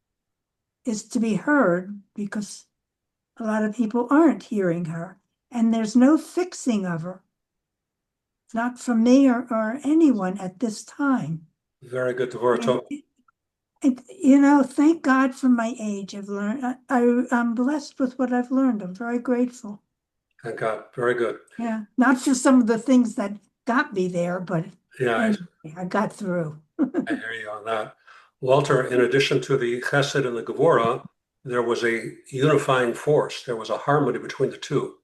is to be heard, because a lot of people aren't hearing her, and there's no fixing of her. Not from me or anyone at this time. Very good, Devorah. And thank God for my age. I've learned, I'm blessed with what I've learned. I'm very grateful. Thank God. Very good. Yeah, not just some of the things that got me there, but Yeah, anyway, I got through. I hear you on that. Walter, in addition to the Chesed and the Gevura, there was a unifying force. There was a harmony between the two,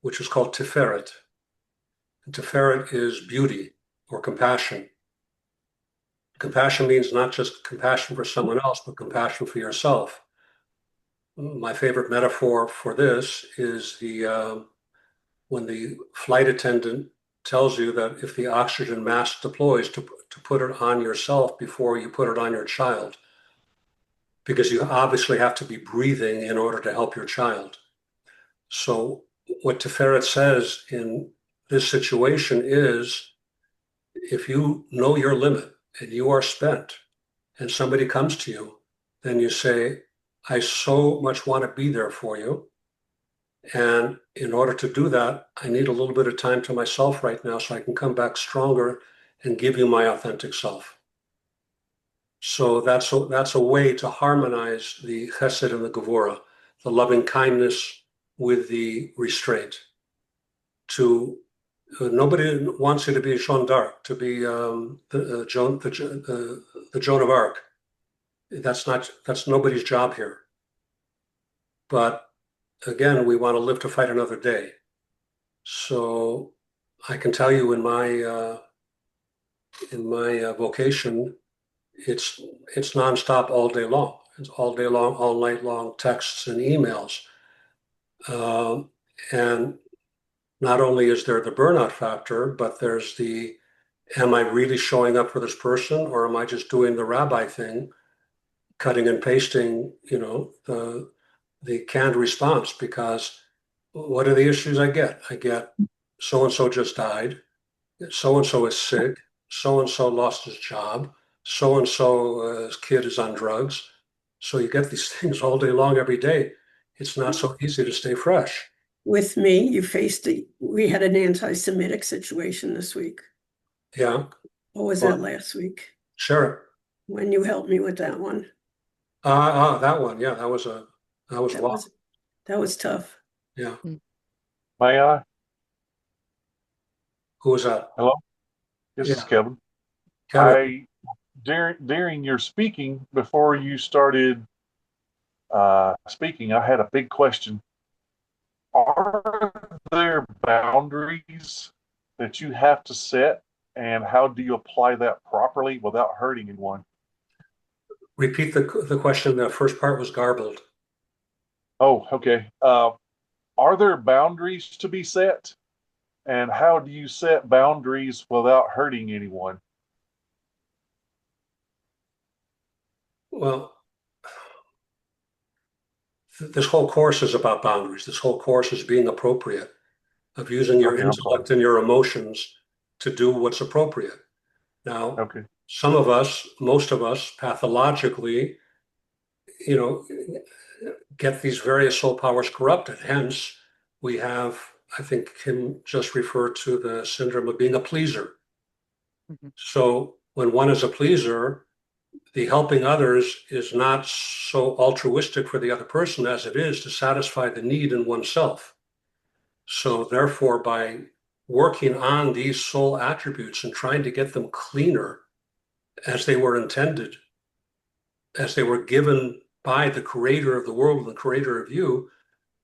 which was called Tiferet. And Tiferet is beauty or compassion. Compassion means not just compassion for someone else, but compassion for yourself. My favorite metaphor for this is when the flight attendant tells you that if the oxygen mask deploys, to put it on yourself before you put it on your child, because you obviously have to be breathing in order to help your child. So what Tiferet says in this situation is, if you know your limit and you are spent and somebody comes to you, then you say, I so much want to be there for you. And in order to do that, I need a little bit of time to myself right now so I can come back stronger and give you my authentic self. So that's a way to harmonize the Chesed and the Gevura, the loving kindness with the restraint. Nobody wants you to be Jeanne d'Arc, to be the Joan of Arc. That's nobody's job here. But again, we want to live to fight another day. So I can tell you in my vocation, it's nonstop all day long. It's all day long, all night long, texts and emails. And not only is there the burnout factor, but there's am I really showing up for this person, or am I just doing the rabbi thing, cutting and pasting, the canned response? Because what are the issues I get? I get so-and-so just died, so-and-so is sick, so-and-so lost his job, so-and-so's kid is on drugs. So you get these things all day long, every day. It's not so easy to stay fresh. With me, we had an anti-Semitic situation this week. Yeah. What was that last week? Sure. When you helped me with that one. That one. Yeah, that was wild. That was tough. Yeah. May I? Who was that? Hello, this is Yeah. Kevin. Kevin. During your speaking, before you started speaking, I had a big question. Are there boundaries that you have to set, and how do you apply that properly without hurting anyone? Repeat the question. The first part was garbled. Oh, okay. Are there boundaries to be set? And how do you set boundaries without hurting anyone? Well, this whole course is about boundaries. This whole course is being appropriate, of using your Okay, I'm intellect and your emotions to do what's appropriate. Now, Okay. some of us, most of us, pathologically, get these various soul powers corrupted. Hence, we have, I think Kim just referred to the syndrome of being a pleaser. Mhm. So when one is a pleaser, the helping others is not so altruistic for the other person as it is to satisfy the need in oneself. So therefore, by working on these soul attributes and trying to get them cleaner as they were intended, as they were given by the creator of the world and the creator of you,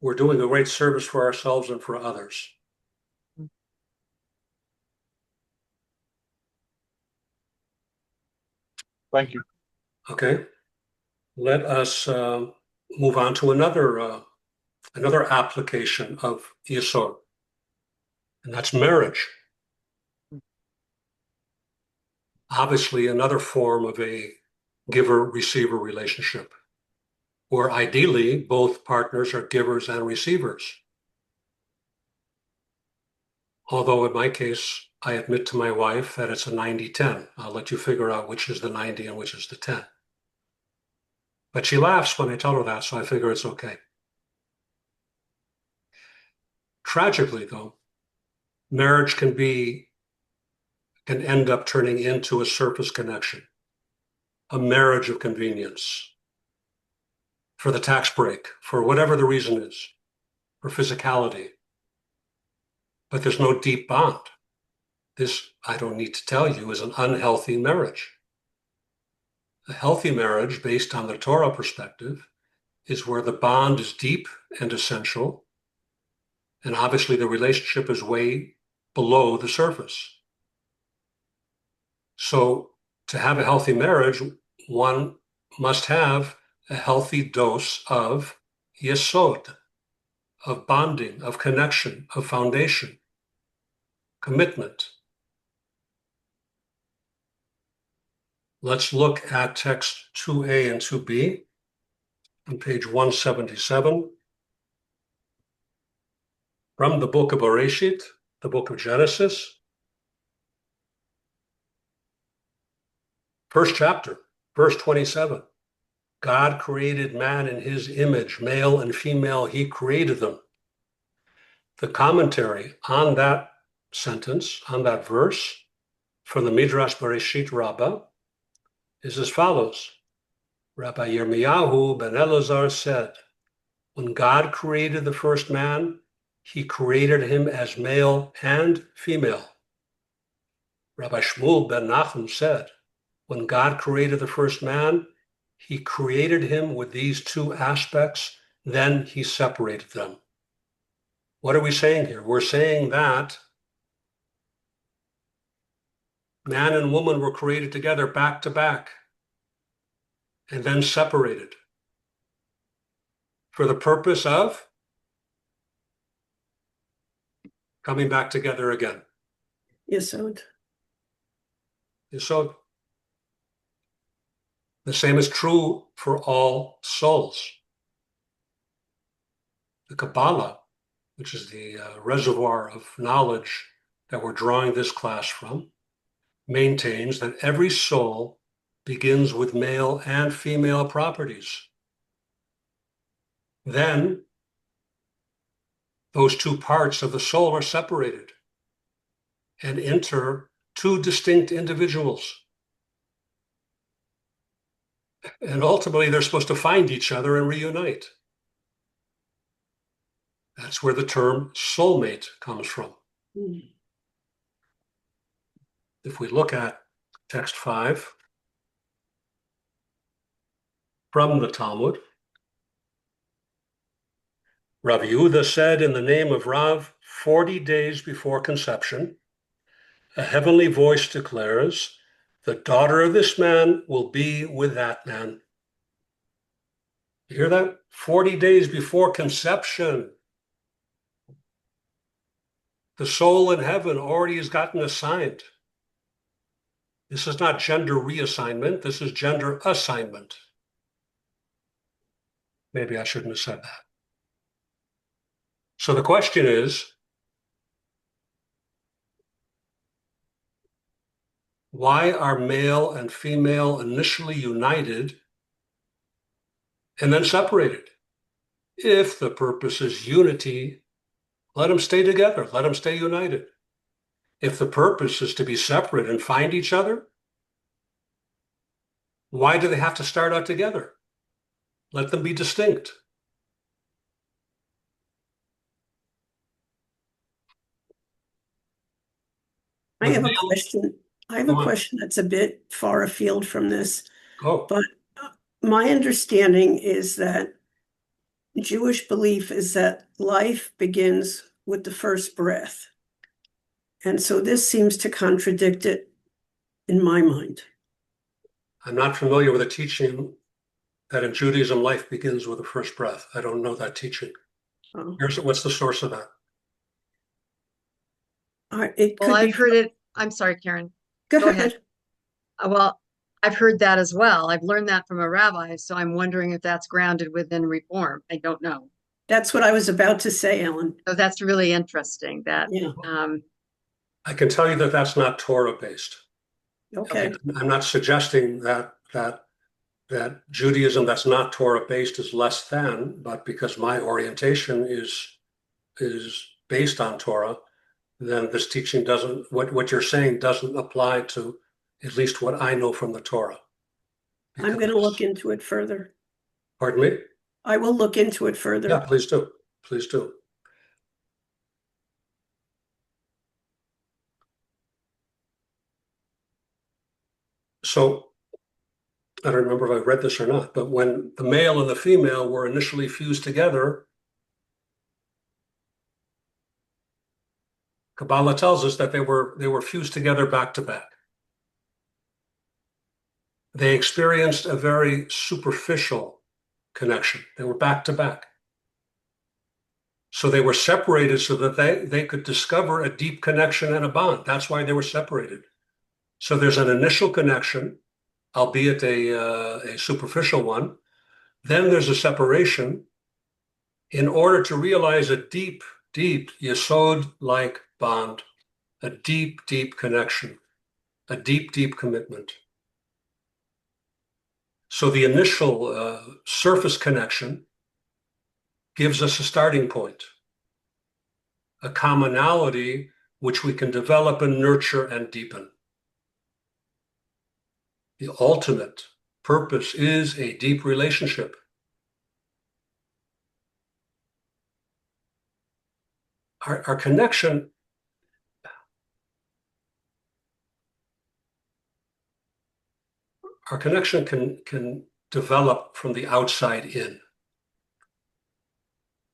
we're doing a great service for ourselves and for others. Thank you. Okay. Let us move on to another application of Yesod, and that's marriage. Obviously, another form of a giver-receiver relationship, where ideally both partners are givers and receivers. Although in my case, I admit to my wife that it's a 90-10. I'll let you figure out which is the 90 and which is the 10. But she laughs when I tell her that, so I figure it's okay. Tragically, though, marriage can end up turning into a surface connection, a marriage of convenience, for the tax break, for whatever the reason is, for physicality. But there's no deep bond. This, I don't need to tell you, is an unhealthy marriage. A healthy marriage, based on the Torah perspective, is where the bond is deep and essential, and obviously the relationship is way below the surface. So to have a healthy marriage, one must have a healthy dose of yesod, of bonding, of connection, of foundation, commitment. Let's look at text 2a and 2b on page 177 from the book of Bereshit, the book of Genesis. First chapter, verse 27. God created man in his image, male and female, he created them. The commentary on that sentence, on that verse, from the Midrash Bereshit Rabbah, is as follows. Rabbi Yirmiyahu ben Elazar said, when God created the first man, he created him as male and female. Rabbi Shmuel ben Nachum said, when God created the first man, he created him with these two aspects, then he separated them. What are we saying here? We're saying that man and woman were created together back to back and then separated for the purpose of coming back together again. Yesod. So the same is true for all souls. The Kabbalah, which is the reservoir of knowledge that we're drawing this class from, maintains that every soul begins with male and female properties. Then those two parts of the soul are separated and enter two distinct individuals. And ultimately, they're supposed to find each other and reunite. That's where the term soulmate comes from. if we look at text 5 from the Talmud, Rav Yehuda said in the name of Rav, 40 days before conception, a heavenly voice declares, the daughter of this man will be with that man. You hear that? 40 days before conception. The soul in heaven already has gotten assigned. This is not gender reassignment. This is gender assignment. Maybe I shouldn't have said that. So the question is, why are male and female initially united and then separated? If the purpose is unity, let them stay together. Let them stay united. If the purpose is to be separate and find each other, why do they have to start out together? Let them be distinct. I have a question. I have a question that's a bit far afield from this. Oh. But my understanding is that Jewish belief is that life begins with the first breath. And so this seems to contradict it in my mind. I'm not familiar with a teaching that in Judaism life begins with the first breath. I don't know that teaching. Oh. What's the source of that? Well, I've heard it. I'm sorry, Karen. Go ahead. Well, I've heard that as well. I've learned that from a rabbi, so I'm wondering if that's grounded within Reform. I don't know. That's what I was about to say, Ellen. So that's really interesting. That I can tell you that that's not Torah-based. Okay. I'm not suggesting that Judaism that's not Torah-based is less than, but because my orientation is based on Torah, then this teaching doesn't, what you're saying doesn't apply to at least what I know from the Torah. I'm going to look into it further. Pardon me? I will look into it further. Yeah, please do. Please do. So I don't remember if I read this or not, but when the male and the female were initially fused together, Kabbalah tells us that they were fused together back to back. They experienced a very superficial connection. They were back to back. So they were separated so that they could discover a deep connection and a bond. That's why they were separated. So there's an initial connection, albeit a superficial one. Then there's a separation in order to realize a deep, deep Yesod-like bond, a deep, deep connection, a deep, deep commitment. So the initial surface connection gives us a starting point, a commonality which we can develop and nurture and deepen. The ultimate purpose is a deep relationship. Our connection can develop from the outside in.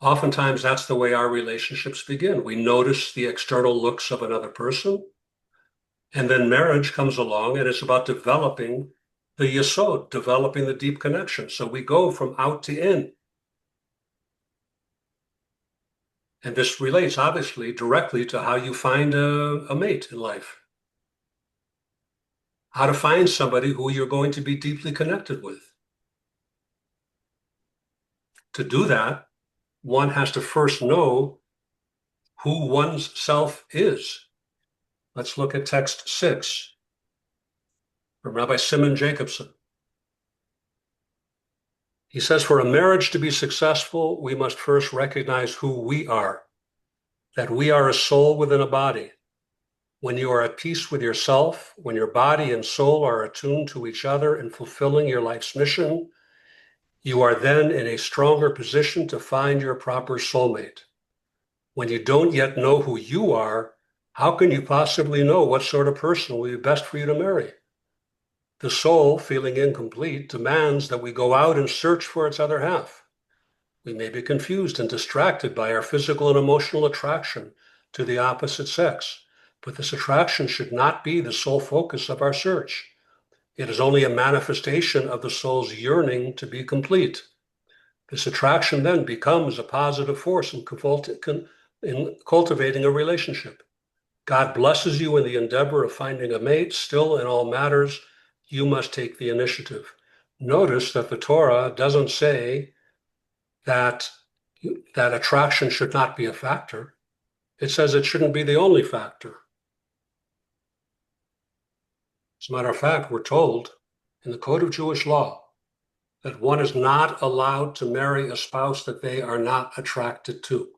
Oftentimes, that's the way our relationships begin. We notice the external looks of another person, and then marriage comes along, and it's about developing the yesod, developing the deep connection. So we go from out to in. And this relates, obviously, directly to how you find a mate in life. How to find somebody who you're going to be deeply connected with. To do that, one has to first know who one's self is. Let's look at text 6 from Rabbi Simon Jacobson. He says, for a marriage to be successful, we must first recognize who we are, that we are a soul within a body. When you are at peace with yourself, when your body and soul are attuned to each other and fulfilling your life's mission, you are then in a stronger position to find your proper soulmate. When you don't yet know who you are, How can you possibly know what sort of person will be best for you to marry? The soul, feeling incomplete, demands that we go out and search for its other half. We may be confused and distracted by our physical and emotional attraction to the opposite sex, but this attraction should not be the sole focus of our search. It is only a manifestation of the soul's yearning to be complete. This attraction then becomes a positive force in cultivating a relationship. God blesses you in the endeavor of finding a mate. Still, in all matters, you must take the initiative. Notice that the Torah doesn't say that attraction should not be a factor. It says it shouldn't be the only factor. As a matter of fact, we're told in the Code of Jewish Law that one is not allowed to marry a spouse that they are not attracted to.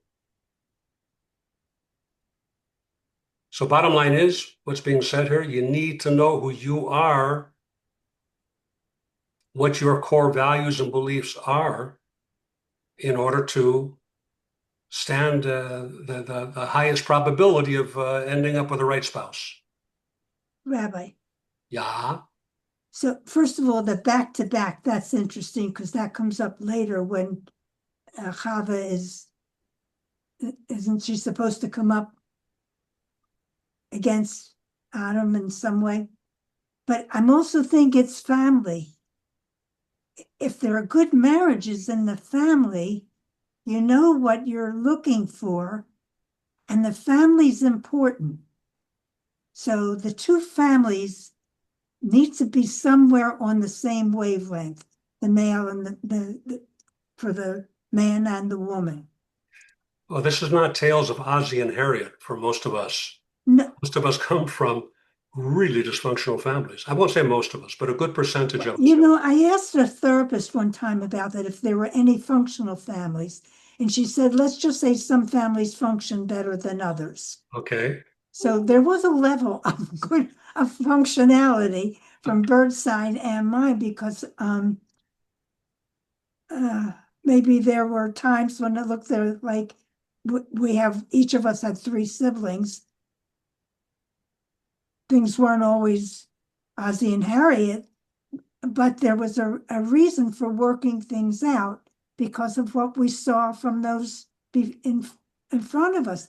So bottom line is, what's being said here, you need to know who you are, what your core values and beliefs are, in order to stand the highest probability of ending up with the right spouse. Rabbi. Yeah. So first of all, the back-to-back, that's interesting because that comes up later when Chava isn't she supposed to come up against Adam in some way? But I'm also think it's family. If there are good marriages in the family, you know what you're looking for, and the family's important. So the two families need to be somewhere on the same wavelength, the male and for the man and the woman. Well, this is not Tales of Ozzie and Harriet for most of us. No. Most of us come from really dysfunctional families. I won't say most of us, but a good percentage of us. You know, I asked a therapist one time about that, if there were any functional families. And she said, let's just say some families function better than others. Okay. So there was a level of functionality from Bert's side and mine, because maybe there were times when it looked there like each of us had 3 siblings. Things weren't always Ozzie and Harriet, but there was a reason for working things out because of what we saw from those in front of us,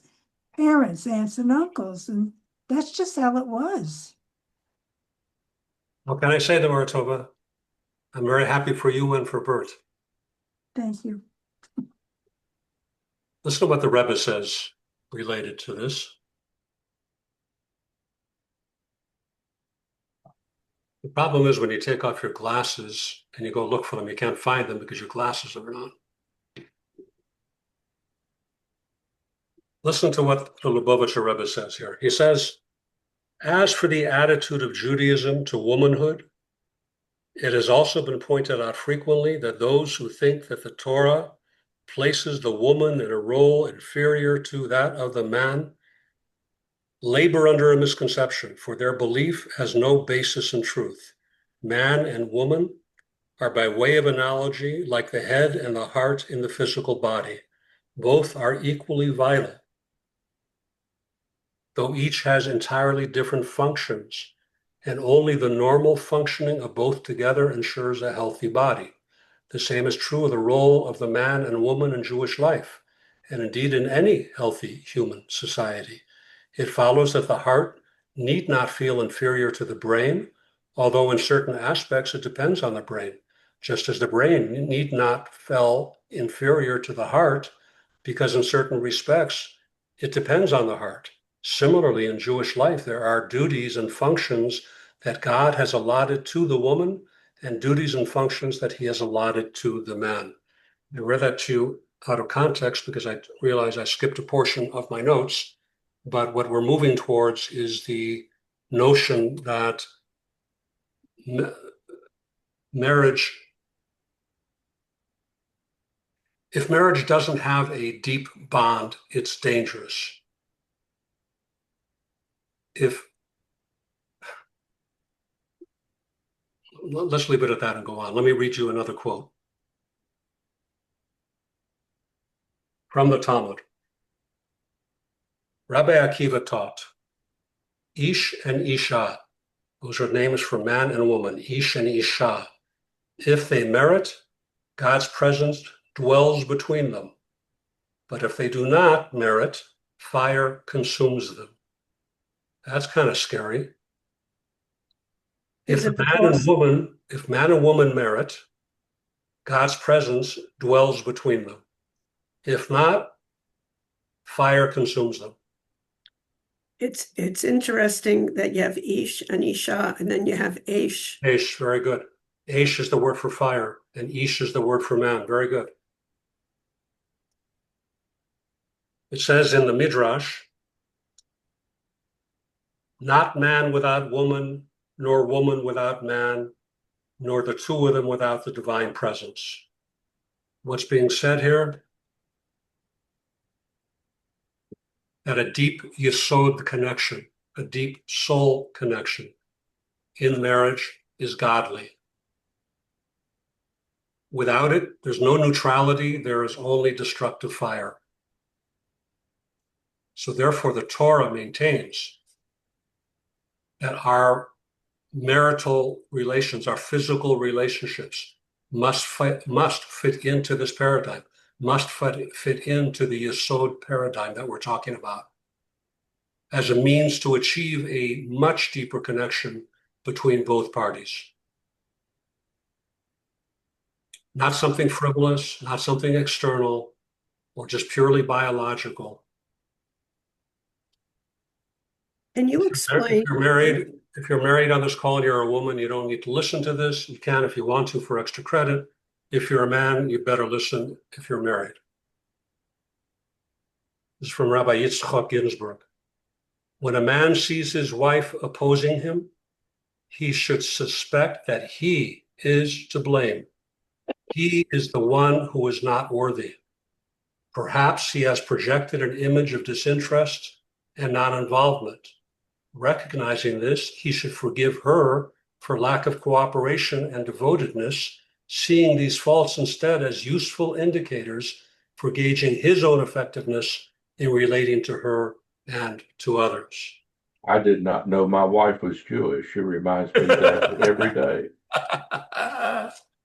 parents, aunts, and uncles, and that's just how it was. What can I say, Demar Tova? I'm very happy for you and for Bert. Thank you. Listen to what the Rebbe says related to this. The problem is when you take off your glasses and you go look for them, you can't find them because your glasses are on. Listen to what the Lubavitcher Rebbe says here. He says, as for the attitude of Judaism to womanhood, it has also been pointed out frequently that those who think that the Torah places the woman in a role inferior to that of the man labor under a misconception, for their belief has no basis in truth. Man and woman are, by way of analogy, like the head and the heart in the physical body. Both are equally vital, though each has entirely different functions, and only the normal functioning of both together ensures a healthy body. The same is true of the role of the man and woman in Jewish life, and indeed in any healthy human society. It follows that the heart need not feel inferior to the brain, although in certain aspects it depends on the brain, just as the brain need not feel inferior to the heart, because in certain respects it depends on the heart. Similarly, in Jewish life, there are duties and functions that God has allotted to the woman and duties and functions that he has allotted to the man. I read that to you out of context because I realized I skipped a portion of my notes. But what we're moving towards is the notion that marriage, if marriage doesn't have a deep bond, it's dangerous. Let's leave it at that and go on. Let me read you another quote from the Talmud. Rabbi Akiva taught, Ish and Isha. Those are names for man and woman, Ish and Isha. If they merit, God's presence dwells between them. But if they do not merit, fire consumes them. That's kind of scary. Is If it man and woman merit, God's presence dwells between them. If not, fire consumes them. It's interesting that you have Ish and Isha, and then you have Aish. Aish, very good. Aish is the word for fire, and Ish is the word for man. Very good. It says in the Midrash, not man without woman, nor woman without man, nor the two of them without the divine presence. What's being said here? That a deep yesod connection, a deep soul connection in marriage is godly. Without it, there's no neutrality, there is only destructive fire. So therefore, the Torah maintains that our marital relations, our physical relationships must fit into this paradigm, must fit into the Yesod paradigm that we're talking about as a means to achieve a much deeper connection between both parties. Not something frivolous, not something external, or just purely biological. Can you explain? If you're married on this call and you're a woman, you don't need to listen to this. You can if you want to for extra credit. If you're a man, you better listen if you're married. This is from Rabbi Yitzchak Ginsburg. When a man sees his wife opposing him, he should suspect that he is to blame. He is the one who is not worthy. Perhaps he has projected an image of disinterest and non-involvement. Recognizing this, he should forgive her for lack of cooperation and devotedness, seeing these faults instead as useful indicators for gauging his own effectiveness in relating to her and to others. I did not know my wife was Jewish. She reminds me of that every day.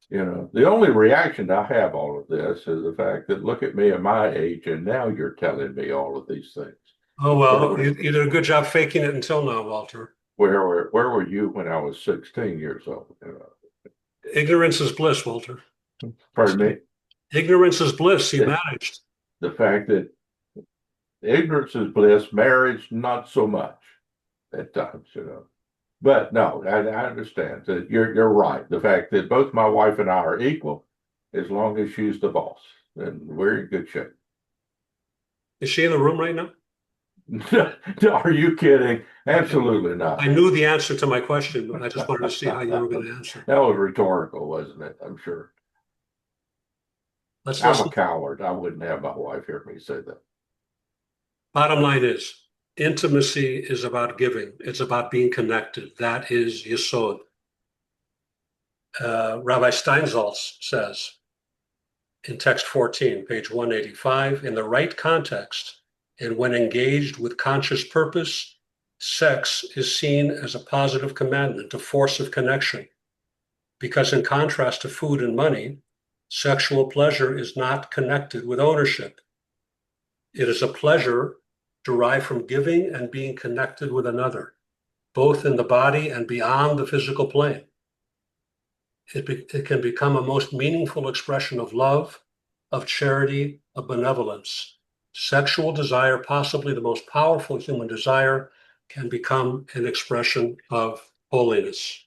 You know, the only reaction I have all of this is the fact that look at me at my age, and now you're telling me all of these things. Oh, well, you did a good job faking it until now, Walter. Where were you when I was 16 years old? You know? Ignorance is bliss, Walter. Pardon me? Ignorance is bliss. He managed. The fact that ignorance is bliss, marriage, not so much at times, you know. But no, I understand that you're right. The fact that both my wife and I are equal, as long as she's the boss, then we're in good shape. Is she in the room right now? Are you kidding? Absolutely not. I knew the answer to my question, but I just wanted to see how you were going to answer. That was rhetorical, wasn't it? I'm sure. I'm a coward. I wouldn't have my wife hear me say that. Bottom line is, intimacy is about giving. It's about being connected. That is Yesod. Rabbi Steinsaltz says in text 14, page 185, in the right context, and when engaged with conscious purpose, sex is seen as a positive commandment, a force of connection. Because in contrast to food and money, sexual pleasure is not connected with ownership. It is a pleasure derived from giving and being connected with another, both in the body and beyond the physical plane. It can become a most meaningful expression of love, of charity, of benevolence. Sexual desire, possibly the most powerful human desire, can become an expression of holiness.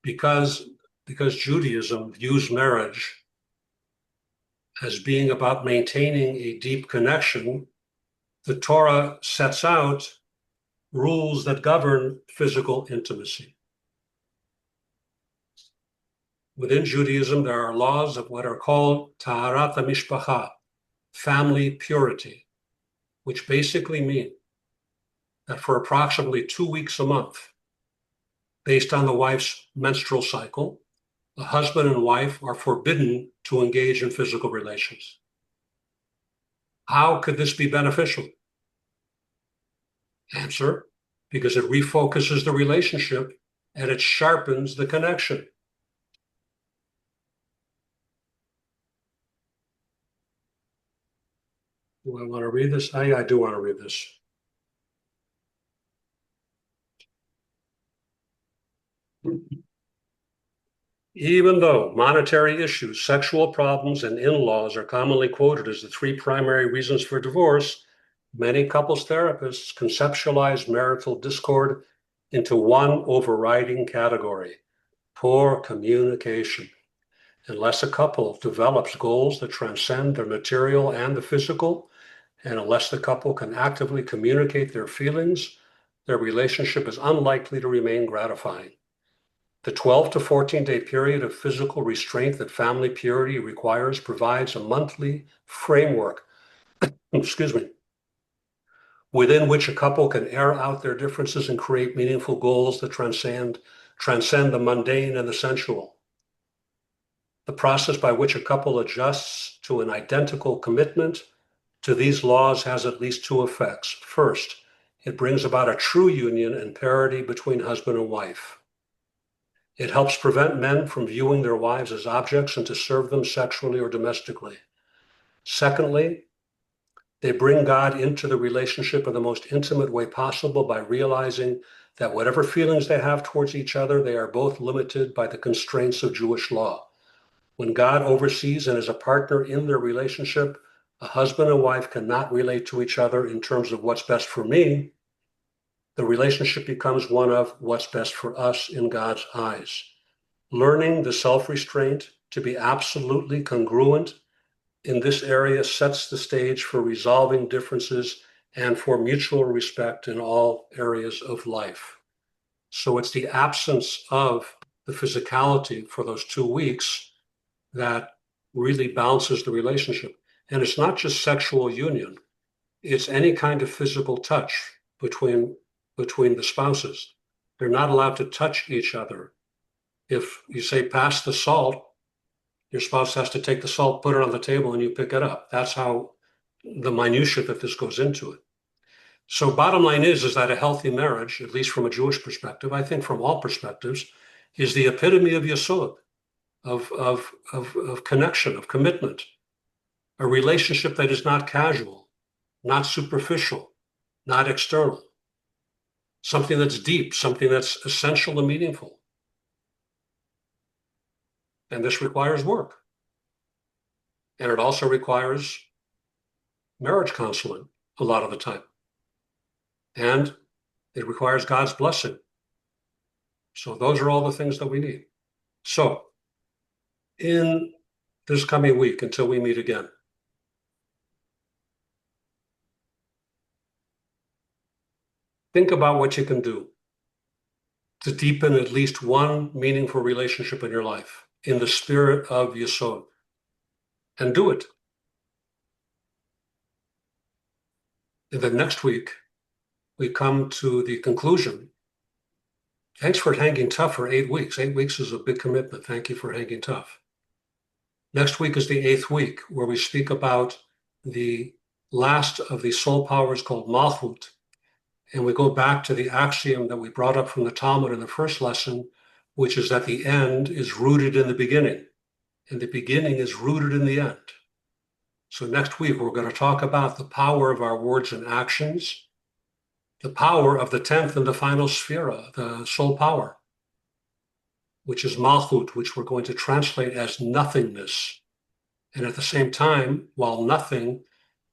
Because Judaism views marriage as being about maintaining a deep connection, the Torah sets out rules that govern physical intimacy. Within Judaism, there are laws of what are called Taharat HaMishpacha, family purity, which basically mean that for approximately 2 weeks a month, based on the wife's menstrual cycle, A husband and wife are forbidden to engage in physical relations. How could this be beneficial? Answer, because it refocuses the relationship and it sharpens the connection. Do I want to read this? I do want to read this. Even though monetary issues, sexual problems, and in-laws are commonly quoted as the three primary reasons for divorce, many couples therapists conceptualize marital discord into one overriding category: poor communication. Unless a couple develops goals that transcend their material and the physical, and unless the couple can actively communicate their feelings, their relationship is unlikely to remain gratifying. The 12 to 14-day period of physical restraint that family purity requires provides a monthly framework, excuse me, within which a couple can air out their differences and create meaningful goals that transcend the mundane and the sensual. The process by which a couple adjusts to an identical commitment to these laws has at least two effects. First, it brings about a true union and parity between husband and wife. It helps prevent men from viewing their wives as objects and to serve them sexually or domestically. Secondly, they bring God into the relationship in the most intimate way possible by realizing that whatever feelings they have towards each other, they are both limited by the constraints of Jewish law. When God oversees and is a partner in their relationship, a husband and wife cannot relate to each other in terms of what's best for me. The relationship becomes one of what's best for us in God's eyes. Learning the self-restraint to be absolutely congruent in this area sets the stage for resolving differences and for mutual respect in all areas of life. So it's the absence of the physicality for those 2 weeks that really balances the relationship. And it's not just sexual union, it's any kind of physical touch between the spouses. They're not allowed to touch each other. If you say, pass the salt, your spouse has to take the salt, put it on the table, and you pick it up. That's how the minutia that this goes into it. So bottom line is that a healthy marriage, at least from a Jewish perspective, I think from all perspectives, is the epitome of yesod, of connection, of commitment, a relationship that is not casual, not superficial, not external, something that's deep, something that's essential and meaningful. And this requires work. And it also requires marriage counseling a lot of the time. And it requires God's blessing. So those are all the things that we need. So in this coming week, until we meet again, think about what you can do to deepen at least one meaningful relationship in your life in the spirit of Yesod, and do it. And then next week, we come to the conclusion. Thanks for hanging tough for 8 weeks. 8 weeks is a big commitment. Thank you for hanging tough. Next week is the 8th week, where we speak about the last of the soul powers called Malchut. And we go back to the axiom that we brought up from the Talmud in the first lesson, which is that the end is rooted in the beginning, and the beginning is rooted in the end. So next week, we're going to talk about the power of our words and actions, the power of the 10th and the final sphera, the soul power, which is Malchut, which we're going to translate as nothingness. And at the same time, while nothing,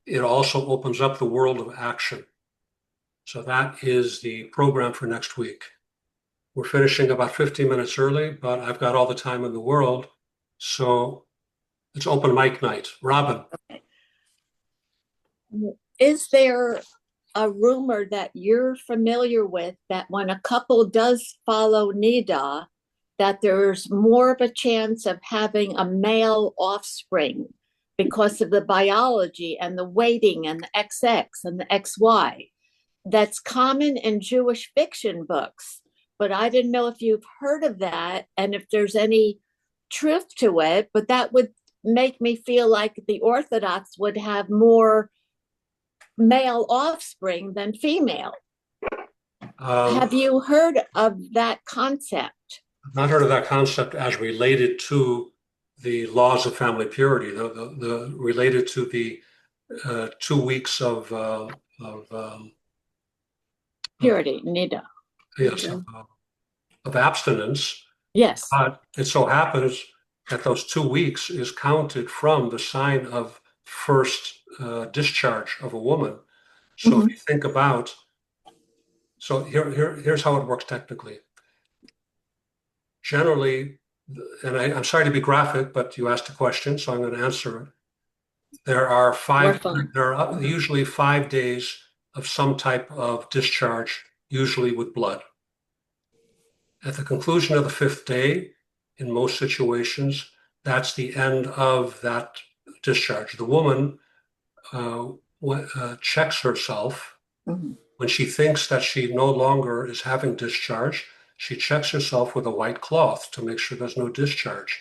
it also opens up the world of action. So that is the program for next week. We're finishing about 15 minutes early, but I've got all the time in the world. So it's open mic night. Robin. Is there a rumor that you're familiar with that when a couple does follow Nida, that there's more of a chance of having a male offspring because of the biology and the weighting and the XX and the XY? That's common in Jewish fiction books, but I didn't know if you've heard of that and if there's any truth to it, but that would make me feel like the Orthodox would have more male offspring than female. Have you heard of that concept? I've not heard of that concept as related to the laws of family purity, the related to the 2 weeks of Purity, Nida. yes, of abstinence. Yes. But it so happens that those 2 weeks is counted from the sign of first discharge of a woman. So if you think about, so here's how it works technically. Generally, and I'm sorry to be graphic, but you asked a question, so I'm going to answer it. There are usually 5 days of some type of discharge, usually with blood. At the conclusion of the 5th day, in most situations, that's the end of that discharge. The woman checks herself. When she thinks that she no longer is having discharge, she checks herself with a white cloth to make sure there's no discharge.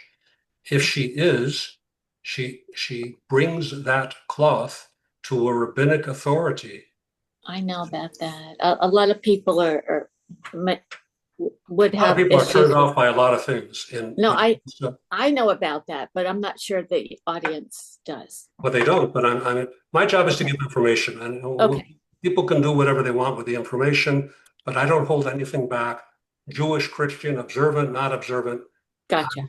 If she is, she brings that cloth to a rabbinic authority. I know about that. A lot of people would A lot of have people are issues turned with- off by a lot of things. No, I know about that, but I'm not sure the audience does. Well, they don't, but my job is to give information. And Okay. people can do whatever they want with the information, but I don't hold anything back. Jewish, Christian, observant, not observant. Gotcha.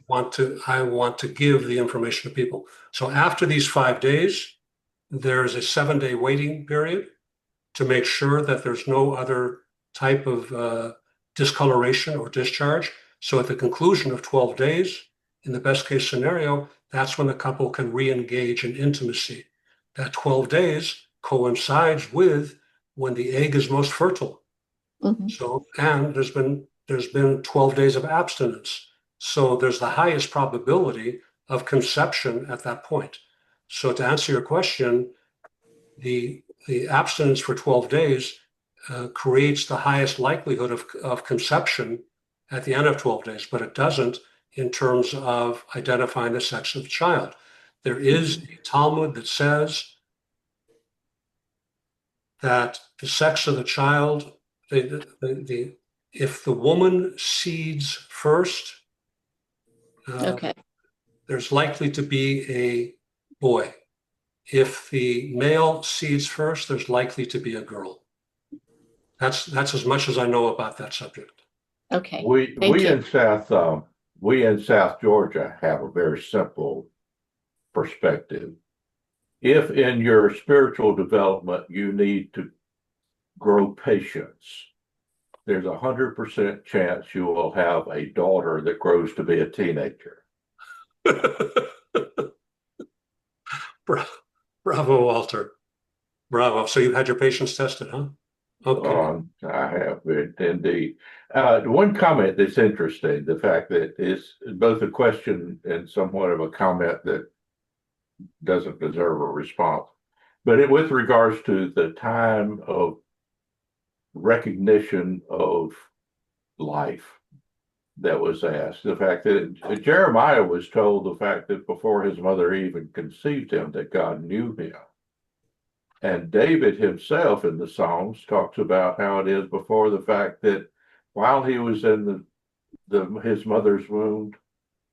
I want to give the information to people. So after these 5 days, there's a 7-day waiting period to make sure that there's no other type of discoloration or discharge. So at the conclusion of 12 days, in the best case scenario, that's when the couple can re-engage in intimacy. That 12 days coincides with when the egg is most fertile. So, and there's been 12 days of abstinence. So there's the highest probability of conception at that point. So to answer your question, the abstinence for 12 days creates the highest likelihood of conception at the end of 12 days, but it doesn't in terms of identifying the sex of the child. There is a Talmud that says that the sex of the child, if the woman seeds first, there's likely to be a boy. If the male seeds first, there's likely to be a girl. That's as much as I know about that subject. Okay. We in South Georgia have a very simple perspective. If in your spiritual development you need to grow patience, there's 100% chance you will have a daughter that grows to be a teenager. Bravo, Walter. Bravo. So you've had your patience tested, huh? Okay. I have, indeed. One comment that's interesting, the fact that it's both a question and somewhat of a comment that doesn't deserve a response. But with regards to the time of recognition of life that was asked, the fact that Jeremiah was told the fact that before his mother even conceived him, that God knew him. And David himself in the Psalms talks about how it is before the fact that while he was in his mother's womb,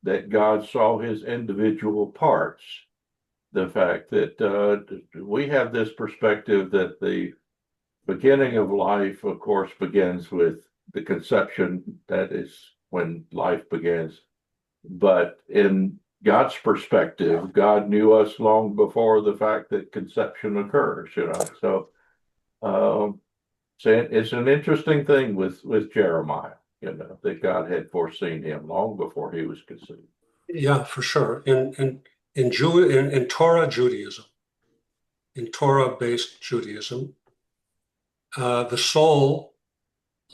that God saw his individual parts. The fact that we have this perspective that the beginning of life, of course, begins with the conception. That is when life begins. But in God's perspective, God knew us long before the fact that conception occurs, So it's an interesting thing with Jeremiah, that God had foreseen him long before he was conceived. Yeah, for sure. In Torah Judaism, in Torah-based Judaism, the soul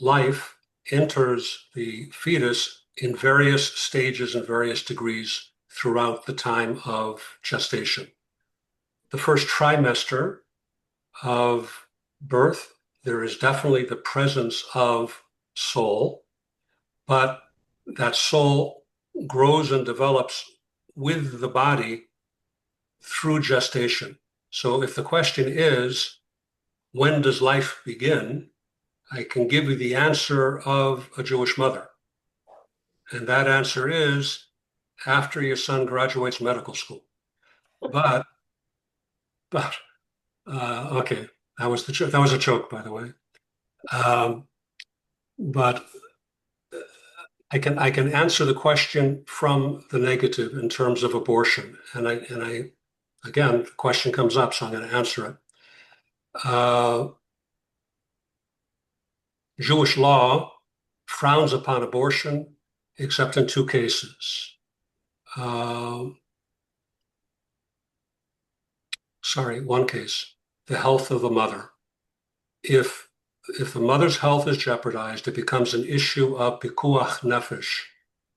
life enters the fetus in various stages and various degrees throughout the time of gestation. The first trimester of birth, there is definitely the presence of soul, but that soul grows and develops with the body through gestation. So if the question is, when does life begin? I can give you the answer of a Jewish mother. And that answer is after your son graduates medical school. But okay, that was a joke, by the way. But I can answer the question from the negative in terms of abortion. And I again, the question comes up, so I'm going to answer it. Jewish law frowns upon abortion except in two cases. One case, the health of the mother. If the mother's health is jeopardized, it becomes an issue of pikuach nefesh,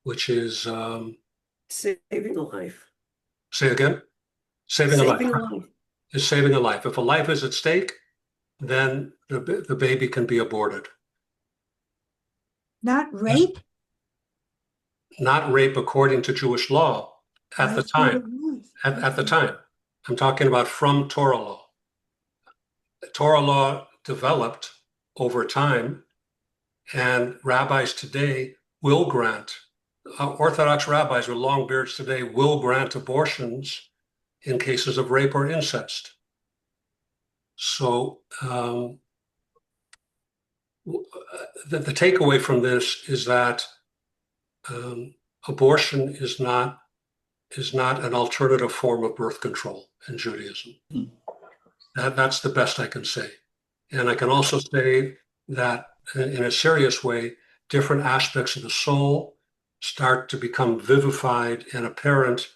which is saving a life. Say again? Saving a life. Is saving a life. If a life is at stake, then the baby can be aborted. Not rape? Not rape according to Jewish law at the time. At the time. I'm talking about from Torah law. Torah law developed over time, and rabbis today will grant, Orthodox rabbis with long beards today will grant abortions in cases of rape or incest. So the takeaway from this is that abortion is not an alternative form of birth control in Judaism. That's the best I can say. And I can also say that in a serious way, different aspects of the soul start to become vivified and apparent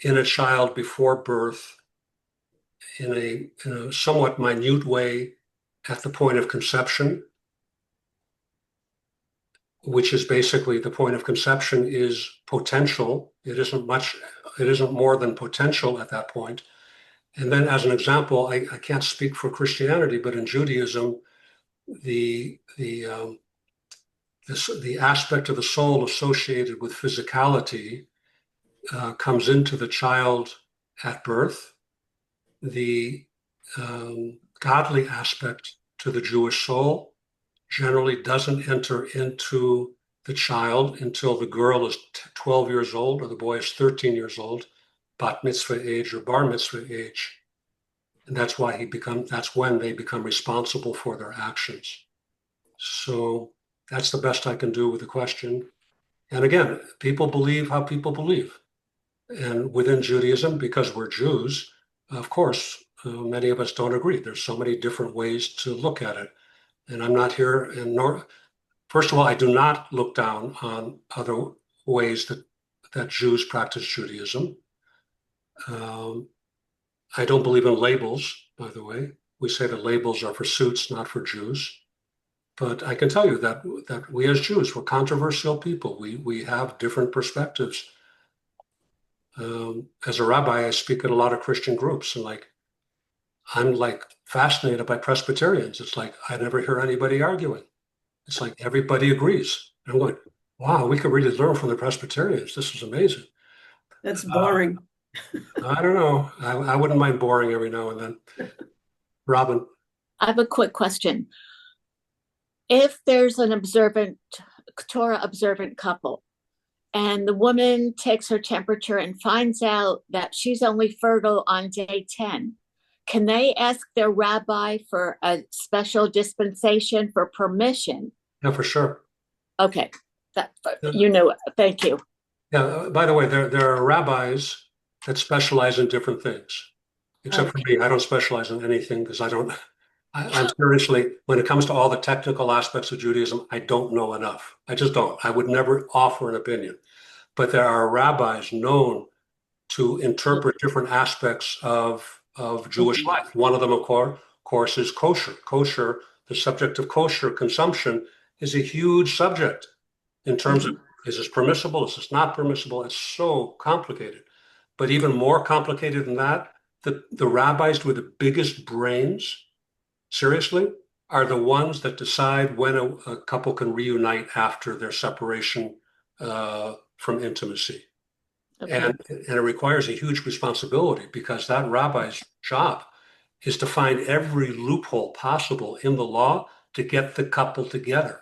in a child before birth in a somewhat minute way at the point of conception, which is basically the point of conception is potential. It isn't more than potential at that point. And then as an example, I can't speak for Christianity, but in Judaism, the aspect of the soul associated with physicality comes into the child at birth. The godly aspect to the Jewish soul generally doesn't enter into the child until the girl is 12 years old or the boy is 13 years old, bat mitzvah age or bar mitzvah age. And that's when they become responsible for their actions. So that's the best I can do with the question. And again, people believe how people believe. And within Judaism, because we're Jews, of course, many of us don't agree. There's so many different ways to look at it. And I'm not here, first of all, I do not look down on other ways that Jews practice Judaism. I don't believe in labels, by the way. We say that labels are for suits, not for Jews. But I can tell you that we as Jews, we're controversial people. We have different perspectives. As a rabbi, I speak at a lot of Christian groups, and I'm fascinated by Presbyterians. It's like I never hear anybody arguing. It's like everybody agrees. And I'm going, wow, we could really learn from the Presbyterians. This is amazing. That's boring. I don't know. I wouldn't mind boring every now and then. Robin. I have a quick question. If there's an Torah observant couple, and the woman takes her temperature and finds out that she's only fertile on day 10, can they ask their rabbi for a special dispensation for permission? Yeah, for sure. Okay. Thank you. Yeah, by the way, there are rabbis that specialize in different things. Except for me, I don't specialize in anything because I'm seriously, when it comes to all the technical aspects of Judaism, I don't know enough. I just don't. I would never offer an opinion. But there are rabbis known to interpret different aspects of Jewish life. One of them, of course, is kosher. Kosher, the subject of kosher consumption is a huge subject in terms of, is this permissible? Is this not permissible? It's so complicated. But even more complicated than that, the rabbis with the biggest brains, seriously, are the ones that decide when a couple can reunite after their separation from intimacy. Okay. And it requires a huge responsibility because that rabbi's job is to find every loophole possible in the law to get the couple together.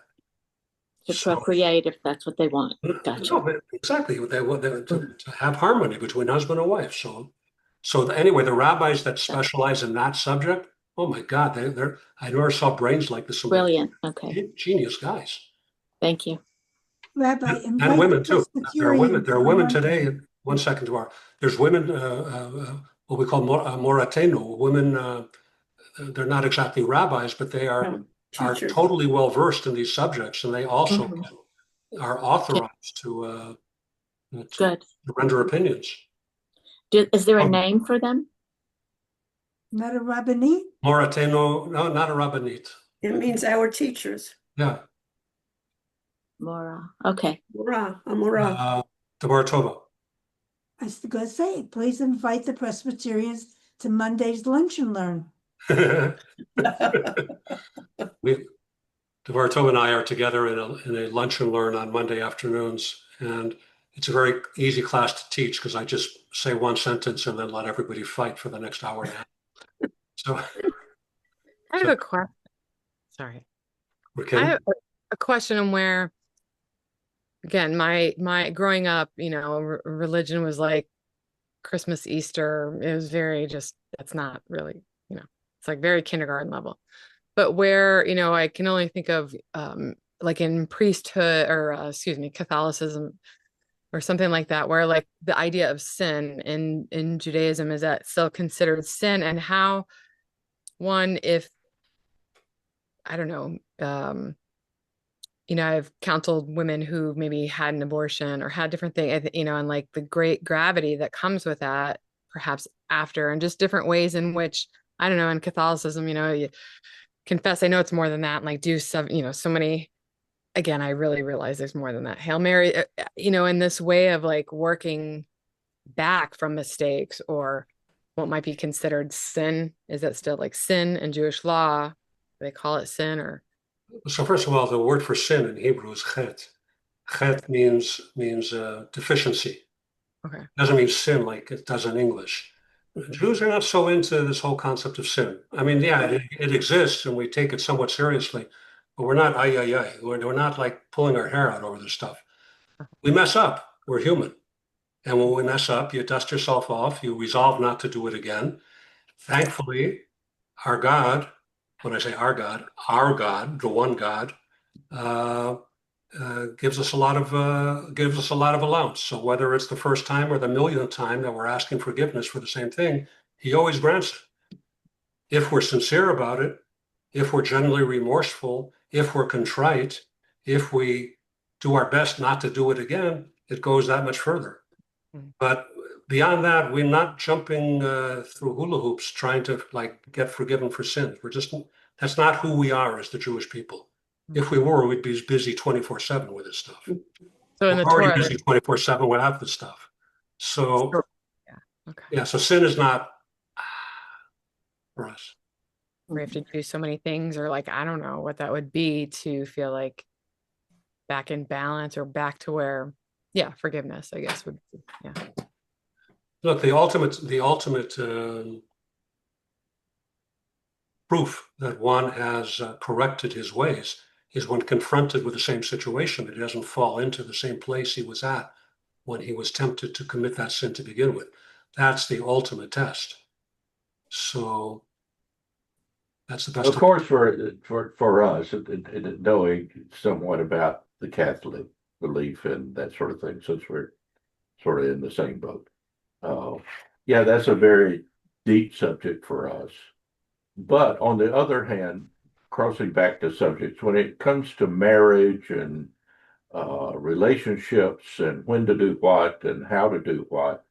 To So- procreate if that's what they want. Gotcha. No, but exactly. To have harmony between husband and wife. So anyway, the rabbis that specialize in that subject, oh my God, I never saw brains like this. Brilliant. Okay. Genius guys. Thank you. Rabbi, And invite women the too. Presbyterians There are on women Monday. today. 1 second, Tamara. There's women, what we call morateno, women. They're not exactly rabbis, but they are Teachers. totally well versed in these subjects, and they also Mhm. are authorized to Good. render opinions. Is there a name for them? Not a rabbinate? Morateno, no, not a rabbinite. It means our teachers. Yeah, Mora. Okay. Mora, Amora. Tamara Tova. I was gonna say, please invite the Presbyterians to Monday's Lunch and Learn. Devar Tova and I are together in a lunch and learn on Monday afternoons, and it's a very easy class to teach because I just say one sentence and then let everybody fight for the next hour and a half. So I have a question. Sorry. okay. I have a question on where, again, my growing up, religion was like Christmas, Easter. It was very that's not really, it's like very kindergarten level. But where, I can only think of like in priesthood or Catholicism or something like that, where like the idea of sin in Judaism, is that still considered sin, and how one, if I don't know, I've counseled women who maybe had an abortion or had different things, and like the great gravity that comes with that, perhaps after, and just different ways in which, I don't know, in Catholicism, you confess, I know it's more than that, and like do some, so many, again, I really realize there's more than that. Hail Mary, in this way of like working back from mistakes or what might be considered sin. Is that still like sin in Jewish law? Do they call it sin or? So first of all, the word for sin in Hebrew is chet. Chet means deficiency. Okay. It doesn't mean sin like it does in English. Jews are not so into this whole concept of sin. I mean, yeah, it exists and we take it somewhat seriously, but we're not ay, ay, ay. We're not like pulling our hair out over this stuff. We mess up. We're human. And when we mess up, you dust yourself off. You resolve not to do it again. Thankfully, our God, when I say our God, the one God, gives us a lot of allowance. So whether it's the first time or the millionth time that we're asking forgiveness for the same thing, He always grants it. If we're sincere about it, if we're genuinely remorseful, if we're contrite, if we do our best not to do it again, it goes that much further. But beyond that, we're not jumping through hula hoops trying to like get forgiven for sins. That's not who we are as the Jewish people. If we were, we'd be busy 24/7 with this stuff. So in the We're already Torah, busy 24/7 without this stuff. So okay. yeah, so sin is not for us. We have to do so many things, or like, I don't know what that would be to feel like back in balance or back to where, forgiveness, I guess would be, Look, the ultimate proof that one has corrected his ways is when confronted with the same situation, that he doesn't fall into the same place he was at when he was tempted to commit that sin to begin with. That's the ultimate test. So that's the best. Of course, for us, knowing somewhat about the Catholic belief and that sort of thing, since we're sort of in the same boat. That's a very deep subject for us. But on the other hand, crossing back to subjects, when it comes to marriage and relationships and when to do what and how to do what,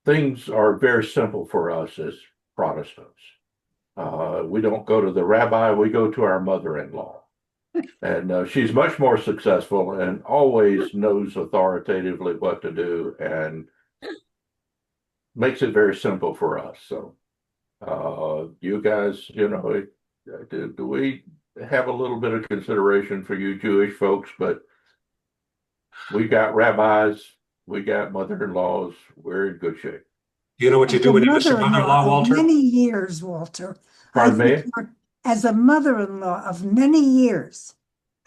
things are very simple for us as Protestants. We don't go to the rabbi, we go to our mother-in-law. And she's much more successful and always knows authoritatively what to do and makes it very simple for us. So you guys, do we have a little bit of consideration for you Jewish folks, but We got rabbis, we got mother-in-laws, we're in good shape. You know what you As do a when you miss your mother-in-law, of Walter? many years, Walter. Pardon me? As a mother-in-law of many years,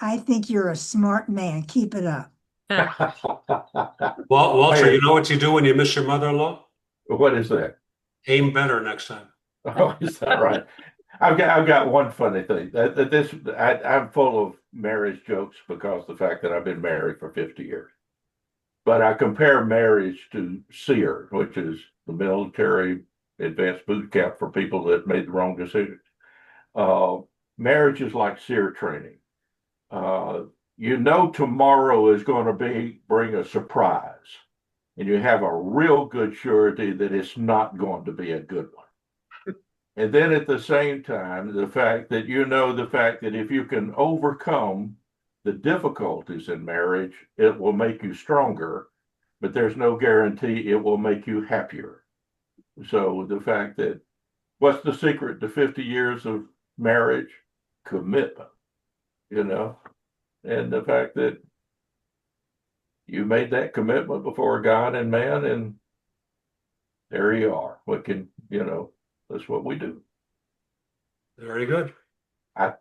I think you're a smart man. Keep it up. Walter, you know what you do when you miss your mother-in-law? What is that? Aim better next time. Oh, is that right? I've got one funny thing. I'm full of marriage jokes because of the fact that I've been married for 50 years. But I compare marriage to SEER, which is the military advanced boot camp for people that made the wrong decisions. Marriage is like SEER training. Tomorrow is going to bring a surprise, and you have a real good surety that it's not going to be a good one. And then at the same time, the fact that if you can overcome the difficulties in marriage, it will make you stronger, but there's no guarantee it will make you happier. So the fact that what's the secret to 50 years of marriage? Commitment, and the fact that you made that commitment before God and man, and there you are. That's what we do. Very good. All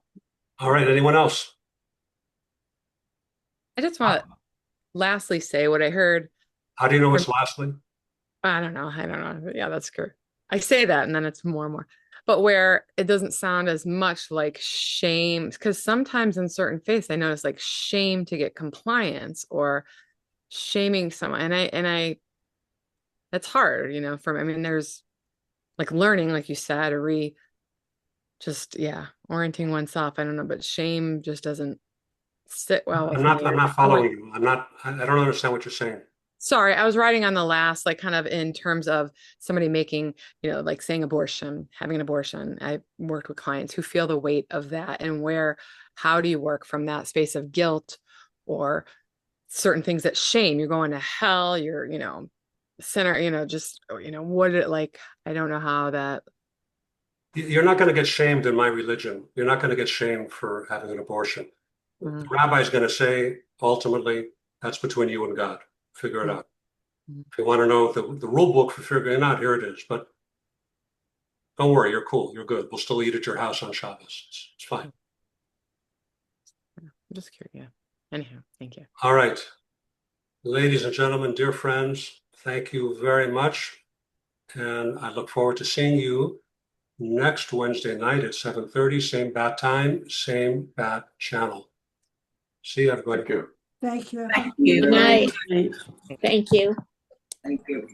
right. Anyone else? I just want to lastly say what I heard. How do you know it's lastly? I don't know. Yeah, that's good. I say that and then it's more and more. But where it doesn't sound as much like shame, because sometimes in certain faiths, I notice like shame to get compliance or shaming someone. And I that's hard, for me. I mean, there's like learning, like you said, or orienting oneself. I don't know, but shame just doesn't sit well with I'm not following you. I don't understand what you're saying. Sorry, I was writing on the last, like kind of in terms of somebody making, like saying abortion, having an abortion. I worked with clients who feel the weight of that, and how do you work from that space of guilt or certain things that shame? You're going to hell, you're, sinner, what it like, I don't know how that. You're not going to get shamed in my religion. You're not going to get shamed for having an abortion. Mm-hmm. The rabbi's going to say, ultimately, that's between you and God. Figure it out. If you want to know the rule book for figuring it out, here it is. But don't worry, you're cool. You're good. We'll still eat at your house on Shabbos. It's fine. I'm just curious. Yeah. Anyhow, thank you. All right. Ladies and gentlemen, dear friends, thank you very much. And I look forward to seeing you next Wednesday night at 7:30, same bat time, same bat channel. See you, everybody. Thank you. Thank you. Thank you. Good night. Thank you. Thank you.